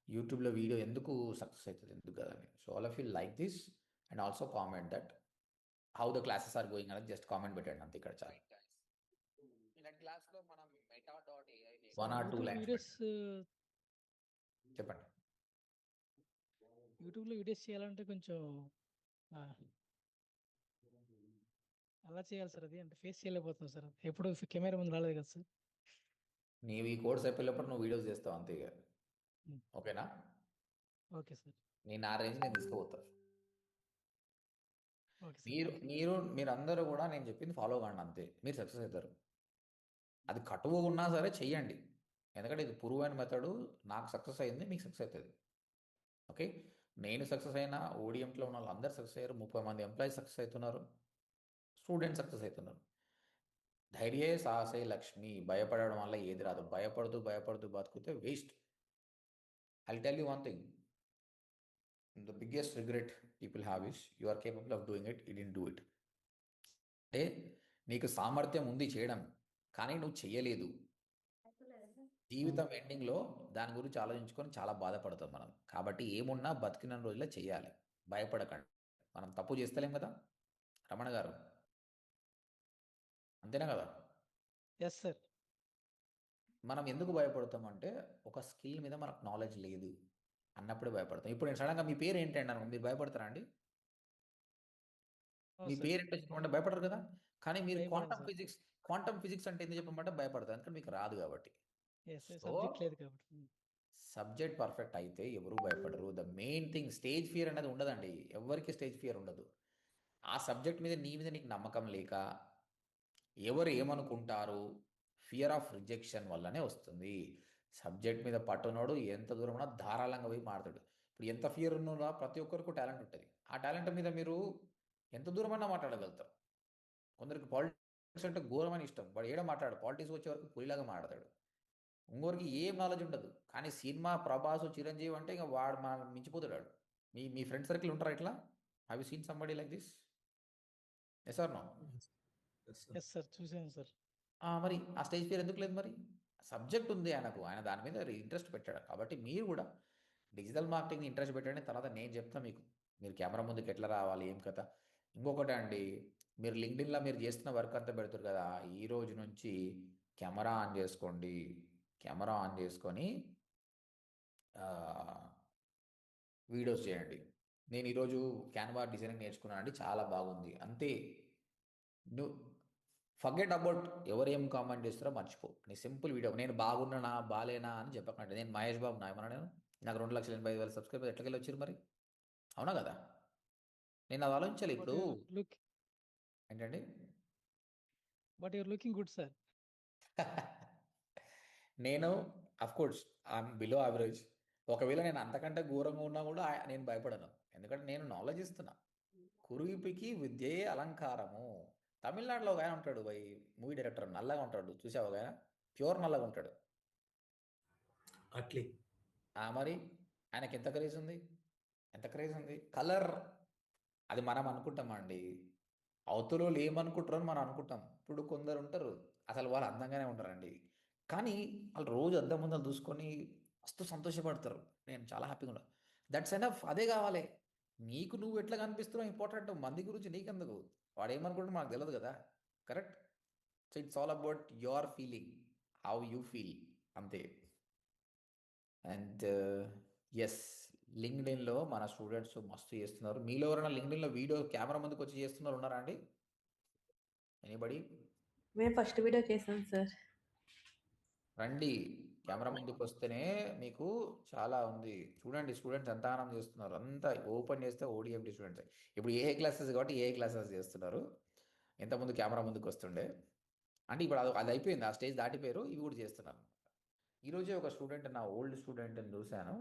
యూట్యూబ్లో వీడియో ఎందుకు సక్సెస్ అవుతుంది, ఎందుకు కదని. So all of you like this and also comment that how the classes are going అనేది జస్ట్ కామెంట్ పెట్టండి అంతే. ఇక్కడ చాలా ఇలాంటి క్లాస్లో మనం meta.ai 1 or 2 lines వీడియోస్ చెప్పండి. యూట్యూబ్లో వీడియోస్ చేయాలంటే కొంచెం ఎలా చేయాలి సార్? అది అంటే ఫేస్ చేయలేకపోతున్నాం సార్. ఎప్పుడు కెమెరా ముందు రాలేదు కదా సార్. నీవు ఈ కోర్స్ అయిపోయినప్పుడు నువ్వు వీడియోస్ చేస్తావు అంతే ఇక. ఓకేనా? Okay sir. నేను ఆ రేంజ్ నేను తీసుకుపోతాను. Okay sir. మీరందరూ కూడా నేను చెప్పింది ఫాలో కాండి అంతే, మీరు సక్సెస్ అవుతారు. అది కటువుగా ఉన్నా సరే చెయ్యండి, ఎందుకంటే ఇది ప్రూవ్ అయిన మెథడు. నాకు సక్సెస్ అయింది, మీకు సక్సెస్ అవుతుంది. ఓకే, నేను సక్సెస్ అయినా, ODMలో ఉన్న వాళ్ళు అందరు సక్సెస్ అయ్యారు. 30 మంది ఎంప్లాయీస్ సక్సెస్ అవుతున్నారు, స్టూడెంట్స్ సక్సెస్ అవుతున్నారు. ధైర్యే సాహసే లక్ష్మి. భయపడడం వల్ల ఏది రాదు. భయపడుతూ బతికితే waste. I'll tell you one thing, the biggest regret people have is you are capable of doing it, you didn't do it. అంటే నీకు సామర్థ్యం ఉంది చేయడం, కానీ నువ్వు చెయ్యలేదు. జీవితం ఎండింగ్లో దాని గురించి ఆలోచించుకొని చాలా బాధపడతాం మనం. కాబట్టి ఏమున్నా బతికిన రోజులే చేయాలి, భయపడకండి. మనం తప్పు చేస్తలేం కదా రమణ గారు, అంతేనా కదా? Yes sir. మనం ఎందుకు భయపడతామంటే ఒక స్కిల్ మీద మనకు నాలెడ్జ్ లేదు అన్నప్పుడే భయపడతాం. ఇప్పుడు నేను సడన్గా మీ పేరు ఏంటండి అన్నాను, మీరు భయపడతారా అండి? మీ సార్. పేరు ఏంటో చెప్పమంటే భయపడరు కదా. కానీ మీరు భయపడను సార్. క్వాంటమ్ ఫిజిక్స్ అంటే ఎందుకు చెప్పమంటే భయపడతారు, ఎందుకంటే మీకు రాదు కాబట్టి. ఎస్ సో సబ్జెక్ట్ లేదు కాబట్టి. సబ్జెక్ట్ పర్ఫెక్ట్ అయితే ఎవరు భయపడరు. The main thing stage fear అనేది ఉండదండి, ఎవరికి స్టేజ్ ఫియర్ ఉండదు. ఆ సబ్జెక్ట్ మీద నీకు నమ్మకం లేక, ఎవరు ఏమనుకుంటారు, ఫియర్ ఆఫ్ రిజెక్షన్ వల్లనే వస్తుంది. సబ్జెక్ట్ మీద పట్టునోడు ఎంత దూరం ఉన్నా ధారాళంగా పోయి మాట్లాడు. ఇప్పుడు ఎంత ఫియర్ ఉన్నా ప్రతి ఒక్కరికి టాలెంట్ ఉంటుంది. ఆ టాలెంట్ మీద మీరు ఎంత దూరమైనా మాట్లాడగలుగుతారు. కొందరికి పాలిటిక్స్ అంటే ఘోరమైన ఇష్టం, వాడు ఏడ మాట్లాడు, పాలిటిక్స్ వచ్చే వరకు పులిలాగా మాట్లాడతాడు. ఇంకోరికి ఏం నాలెడ్జ్ ఉండదు, కానీ సినిమా ప్రభాస్ చిరంజీవి అంటే ఇంకా వాడు మించిపోతాడు వాడు. మీ ఫ్రెండ్ సర్కిల్ ఉంటారా ఇట్లా? Have you seen somebody like this? Yes or no? Yes sir చూసాను సార్. మరి ఆ స్టేజ్ ఫియర్ ఎందుకు లేదు? మరి సబ్జెక్ట్ ఉంది ఆయనకు, ఆయన దాని మీద ఇంట్రెస్ట్ పెట్టాడు. కాబట్టి మీరు కూడా డిజిటల్ మార్కెటింగ్ ఇంట్రెస్ట్ పెట్టండి. తర్వాత నేను చెప్తాను మీకు, మీరు కెమెరా ముందుకు ఎట్లా రావాలి, ఏం కథ. ఇంకొకటి అండి, మీరు లింక్డ్ఇన్లో మీరు చేస్తున్న వర్క్ అంతా పెడతారు కదా, ఈ రోజు నుంచి కెమెరా ఆన్ చేసుకోండి. కెమెరా ఆన్ చేసుకొని వీడియోస్ చేయండి. నేను ఈరోజు క్యాన్వా డిజైనింగ్ నేర్చుకున్నాను అండి, చాలా బాగుంది, అంతే. నువ్వు ఫర్గెట్ అబౌట్ ఎవరు ఏం కామెంట్ చేస్తారో మర్చిపో. నీ సింపుల్ వీడియో, నేను బాగున్నానా బాలేనా అని చెప్పకండి. నేను మహేష్ బాబు నా ఏమన్నా, నాకు 2,85,000 సబ్స్క్రైబర్స్ ఎట్లకెళ్ళి వచ్చారు మరి? అవునా కదా? నేను అది ఆలోచించాలి ఇప్పుడు. ఏంటండి? But you're looking good sir. నేను అఫ్కోర్స్ ఐఎమ్ బిలో యావరేజ్. ఒకవేళ నేను అంతకంటే ఘోరంగా ఉన్నా కూడా నేను భయపడను, ఎందుకంటే నేను నాలెడ్జ్ ఇస్తున్నా. కురువిపికి విద్యే అలంకారము. తమిళనాడులో ఒక ఆయన ఉంటాడు, మూవీ డైరెక్టర్, నల్లగా ఉంటాడు, చూసావు ఒక ఆయన, ప్యూర్ నల్లగా ఉంటాడు. అట్లీ మరి ఆయనకి ఎంత క్రేజ్ ఉంది, ఎంత క్రేజ్ ఉంది. కలర్ అది మనం అనుకుంటామండి, అవతల వాళ్ళు ఏమనుకుంటారో అని మనం అనుకుంటాం. ఇప్పుడు కొందరు ఉంటారు అసలు వాళ్ళు అందంగానే ఉంటారండి, కానీ వాళ్ళు రోజు అద్దం ముందర చూసుకొని మస్తు సంతోషపడతారు, నేను చాలా హ్యాపీగా ఉన్నా. దట్స్ ఎనఫ్, అదే కావాలి. నీకు నువ్వు ఎట్లా కనిపిస్తున్నావు ఇంపార్టెంట్, మంది గురించి నీకెందుకు, వాడు ఏమనుకుంటే మనకు తెలియదు కదా. Correct? So it's all about your feeling, how you feel, అంతే. అండ్ ఎస్, లింక్డ్ఇన్లో మన స్టూడెంట్స్ మస్తు చేస్తున్నారు. మీలో ఎవరైనా లింక్డ్ఇన్లో వీడియో కెమెరా ముందుకు వచ్చి చేస్తున్నారు ఉన్నారా అండి? ఎనీబడి? మేము ఫస్ట్ వీడియో చేసాం సార్. రండి, కెమెరా ముందుకు వస్తేనే మీకు చాలా ఉంది. చూడండి స్టూడెంట్స్ ఎంత ఆనందం చేస్తున్నారు, అంతా ఓపెన్ చేస్తే ఓడిఎండి స్టూడెంట్స్. ఇప్పుడు ఏ క్లాసెస్ కాబట్టి ఏ క్లాసెస్ చేస్తున్నారు, ఎంతమంది కెమెరా ముందుకు వస్తుండే అంటే ఇప్పుడు అది అయిపోయింది, ఆ స్టేజ్ దాటిపోయారు, ఇవి కూడా చేస్తున్నారు. ఈరోజే ఒక స్టూడెంట్, నా ఓల్డ్ స్టూడెంట్ని చూశాను,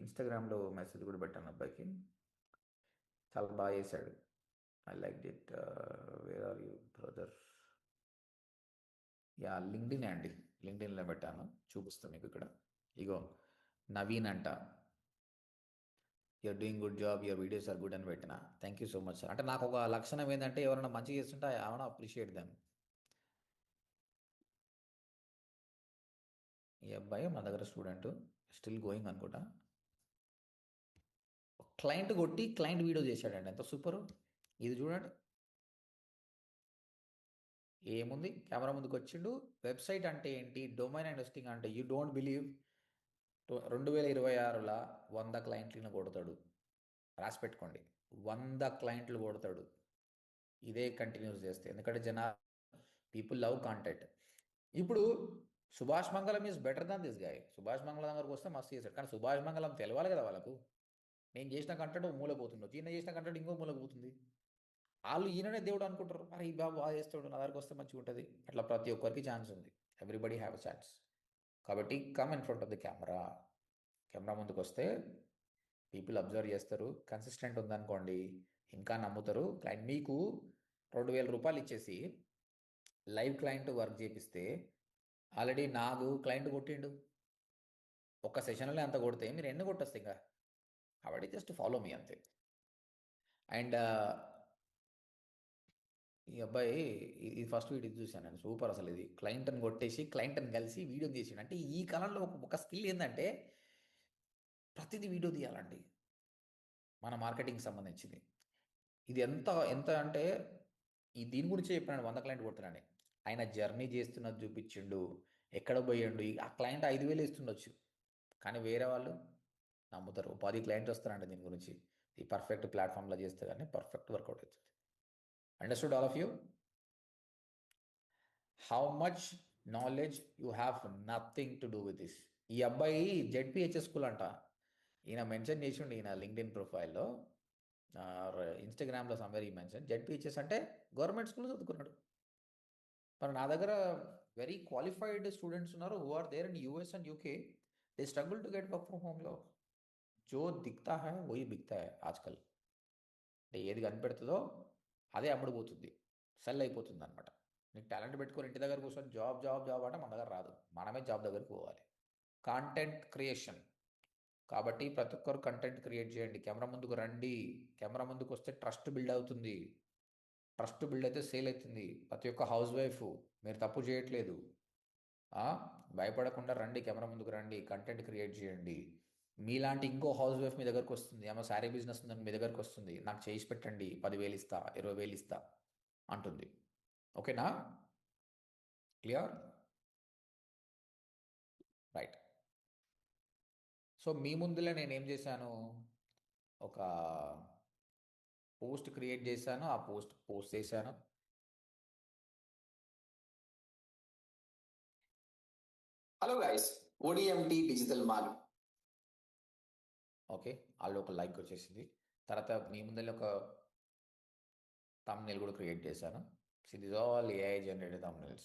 ఇన్స్టాగ్రామ్లో మెసేజ్ కూడా పెట్టాను అబ్బాయికి, చాలా బాగా చేశాడు. I like it. Where are you brother? Yeah, LinkedIn అండి, లింక్డ్ఇన్లో పెట్టాను, చూపిస్తాను మీకు ఇక్కడ. ఇగో నవీన్ అంట, you're doing good job, your videos are good అని పెట్టిన. Thank you so much. అంటే నాకు ఒక లక్షణం ఏంటంటే ఎవరైనా మంచిగా చేస్తుంటే ఐ వాంట్ అప్రిషియేట్ దెమ్. ఈ అబ్బాయి మన దగ్గర స్టూడెంట్, స్టిల్ గోయింగ్ అనుకుంటా. క్లయింట్ కొట్టి క్లయింట్ వీడియో చేశాడండి, ఎంత సూపరు. ఇది చూడండి, ఏముంది, కెమెరా ముందుకు వచ్చిండు. వెబ్సైట్ అంటే ఏంటి, డొమైన్ అండ్ హోస్టింగ్ అంటే, యూ డోంట్ బిలీవ్ 2026లో 100 క్లయింట్లను కొడతాడు. రాసి పెట్టుకోండి, 100 క్లయింట్లు కొడతాడు ఇదే కంటిన్యూస్ చేస్తే, ఎందుకంటే పీపుల్ లవ్ కాంటెంట్. ఇప్పుడు సుభాష్ మంగళం is better than this guy. Subhash మంగళం దగ్గరకు వస్తే మస్తు చేశాడు, కానీ సుభాష్ మంగళం తెలవాలి కదా వాళ్ళకు. నేను చేసిన కంటెంట్ ఓ మూల పోతుండొచ్చు, ఈయన చేసిన కంటెంట్ ఇంకో మూల పోతుంది. వాళ్ళు ఈయననే దేవుడు అనుకుంటారు, అరే ఈ బాబు బాగా చేస్తాడు, నా దగ్గరకు వస్తే మంచిగా ఉంటుంది. అట్లా ప్రతి ఒక్కరికి ఛాన్స్ ఉంది, ఎవ్రీబడి హ్యావ్ అ ఛాన్స్. కాబట్టి come in front of the camera. Camera ముందుకు వస్తే పీపుల్ అబ్జర్వ్ చేస్తారు, కన్సిస్టెంట్ ఉందనుకోండి ఇంకా నమ్ముతారు. క్లయింట్ మీకు 2,000 రూపాయలు ఇచ్చేసి లైవ్ క్లయింట్ వర్క్ చేపిస్తే, ఆల్రెడీ నాకు క్లయింట్ కొట్టిండు, ఒక్క సెషన్లో అంత కొడితే మీరు ఎన్ని కొట్టొస్తే ఇంకా. కాబట్టి జస్ట్ ఫాలో మీ అంతే. అండ్ ఈ అబ్బాయి ఇది ఫస్ట్ వీడియో చూశాను నేను, సూపర్ అసలు. ఇది క్లయింట్ని కొట్టేసి క్లయింట్ని కలిసి వీడియో తీసిండు. అంటే ఈ కాలంలో ఒక స్కిల్ ఏంటంటే ప్రతిదీ వీడియో తీయాలండి మన మార్కెటింగ్ సంబంధించింది. ఇది ఎంత ఎంత అంటే దీని గురించే చెప్పినాడు 100 క్లయింట్ కొడుతున్నాను. ఆయన జర్నీ చేస్తున్నది చూపించిండు, ఎక్కడ పోయిండు. ఆ క్లయింట్ 5,000 ఇస్తుండొచ్చు, కానీ వేరే వాళ్ళు నమ్ముతారు. 10 క్లయింట్ వస్తారండి దీని గురించి. ఈ పర్ఫెక్ట్ ప్లాట్ఫామ్లో చేస్తే కానీ పర్ఫెక్ట్ వర్కౌట్ అవుతుంది. Understood all of you? How much knowledge you have nothing to do with this. ఈ అబ్బాయి జెడ్పిహెచ్ఎస్ స్కూల్ అంట. ఈయన మెన్షన్ చేసిండు ఈయన లింక్డ్ఇన్ ప్రొఫైల్లో, ఇన్స్టాగ్రామ్లో సమ్వేర్ ఈ మెన్షన్. జెడ్పిహెచ్ఎస్ అంటే గవర్నమెంట్ స్కూల్ చదువుకున్నాడు. మరి నా దగ్గర వెరీ క్వాలిఫైడ్ స్టూడెంట్స్ ఉన్నారు who are there in US and UK. They struggle to get work from హోమ్లో. జో దిక్తా హై వహీ బిక్తా హై ఆజ్కల్. అంటే ఏది కనిపెడుతుందో అదే అమ్ముడుపోతుంది, సెల్ అయిపోతుంది అనమాట. నీకు టాలెంట్ పెట్టుకొని ఇంటి దగ్గర కూర్చొని జాబ్ జాబ్ జాబ్ అంటే మన దగ్గర రాదు, మనమే జాబ్ దగ్గరికి పోవాలి. కాంటెంట్ క్రియేషన్ కాబట్టి ప్రతి ఒక్కరు కంటెంట్ క్రియేట్ చేయండి. కెమెరా ముందుకు రండి. కెమెరా ముందుకు వస్తే ట్రస్ట్ బిల్డ్ అవుతుంది. ట్రస్ట్ బిల్డ్ అయితే సేల్ అవుతుంది. ప్రతి ఒక్క హౌస్ వైఫ్ మీరు తప్పు చేయట్లేదు, భయపడకుండా రండి, కెమెరా ముందుకు రండి, కంటెంట్ క్రియేట్ చేయండి. మీలాంటి ఇంకో హౌస్ వైఫ్ మీ దగ్గరకు వస్తుంది, ఏమో శారీ బిజినెస్ ఉందని మీ దగ్గరకు వస్తుంది, నాకు చేసి పెట్టండి, 10,000 ఇస్తా, 20,000 ఇస్తా అంటుంది. ఓకేనా? క్లియర్? రైట్. సో మీ ముందులే నేను ఏం చేశాను, ఒక పోస్ట్ క్రియేట్ చేశాను, ఆ పోస్ట్ చేశాను. Hello guys, ODMT digital mall. Okay, వాళ్ళు ఒక లైక్ వచ్చేసింది. తర్వాత మీ ముందర ఒక థంబ్నెయిల్ కూడా క్రియేట్ చేశాను. This all AI generated thumbnails.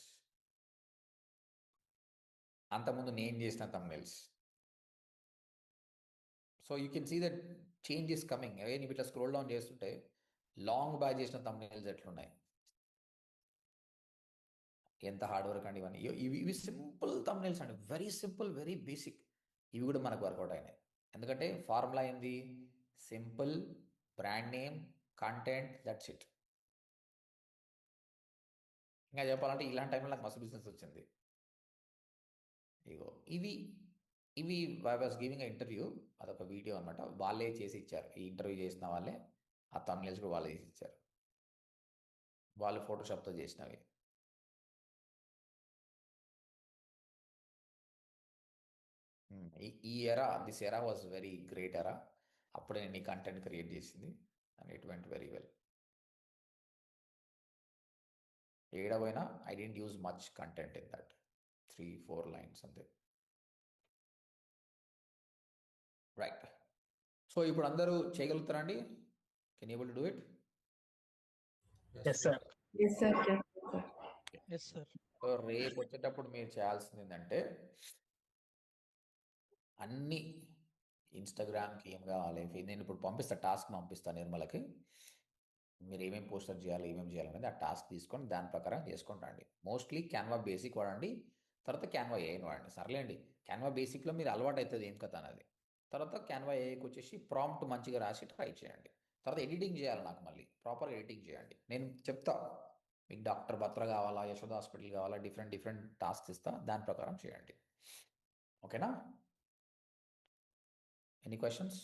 అంతకుముందు నేను చేసిన thumbnails. So you can see that change is coming. నీవు ఇట్లా స్క్రోల్ డౌన్ చేస్తుంటే లాంగ్ బ్యాక్ చేసిన థంబ్నెయిల్స్ ఎట్లున్నాయి, ఎంత హార్డ్ వర్క్ అండి ఇవన్నీ. ఇవి సింపుల్ థంబ్నెయిల్స్ అండి, వెరీ సింపుల్, వెరీ బేసిక్. ఇవి కూడా మనకు వర్కౌట్ అయినాయి. ఎందుకంటే ఫార్ములా ఏంది? Simple, brand name, content, that's it. ఇంకా చెప్పాలంటే ఇలాంటి టైంలో నాకు మస్తు బిజినెస్ వచ్చింది. ఇగో ఇవి I was giving a interview, అదొక వీడియో అనమాట. వాళ్ళే చేసి ఇచ్చారు, ఈ ఇంటర్వ్యూ చేసిన వాళ్ళే. ఆ థంబ్నెయిల్స్ కూడా వాళ్ళే చేసి ఇచ్చారు, వాళ్ళు ఫోటోషాప్తో చేసినవి. ఈ ఎరా, this era was very great ఎరా. అప్పుడే నేను ఈ కంటెంట్ క్రియేట్ చేసింది and it went very well. ఏడవైనా I didn't use much content in that, 3-4 lines అంతే. రైట్. సో ఇప్పుడు అందరూ చేయగలుగుతారా అండి? Can you able to do it? Yes sir. Yes sir. Yes sir. So రేపు వచ్చేటప్పుడు మీరు చేయాల్సింది ఏంటంటే, అన్నీ ఇన్స్టాగ్రామ్కి ఏం కావాలి, నేను ఇప్పుడు టాస్క్ పంపిస్తాను నిర్మలకి. మీరు ఏమేమి పోస్టర్ చేయాలి, ఏమేమి చేయాలనేది ఆ టాస్క్ తీసుకొని దాని ప్రకారం చేసుకొని రండి. మోస్ట్లీ క్యాన్వా బేసిక్ వాడండి, తర్వాత క్యాన్వా ఏఐని వాడండి. సర్లేండి, క్యాన్వా బేసిక్లో మీరు అలవాటు అవుతుంది ఏం కథ అనేది. తర్వాత క్యాన్వా ఏఐకి వచ్చేసి ప్రాంప్ట్ మంచిగా రాసి ట్రై చేయండి. తర్వాత ఎడిటింగ్ చేయాలి, నాకు మళ్ళీ ప్రాపర్గా ఎడిటింగ్ చేయండి. నేను చెప్తా మీకు డాక్టర్ బత్ర కావాలా, యశోద హాస్పిటల్ కావాలా, డిఫరెంట్ టాస్క్స్ ఇస్తా, దాని ప్రకారం చేయండి. ఓకేనా? Any questions?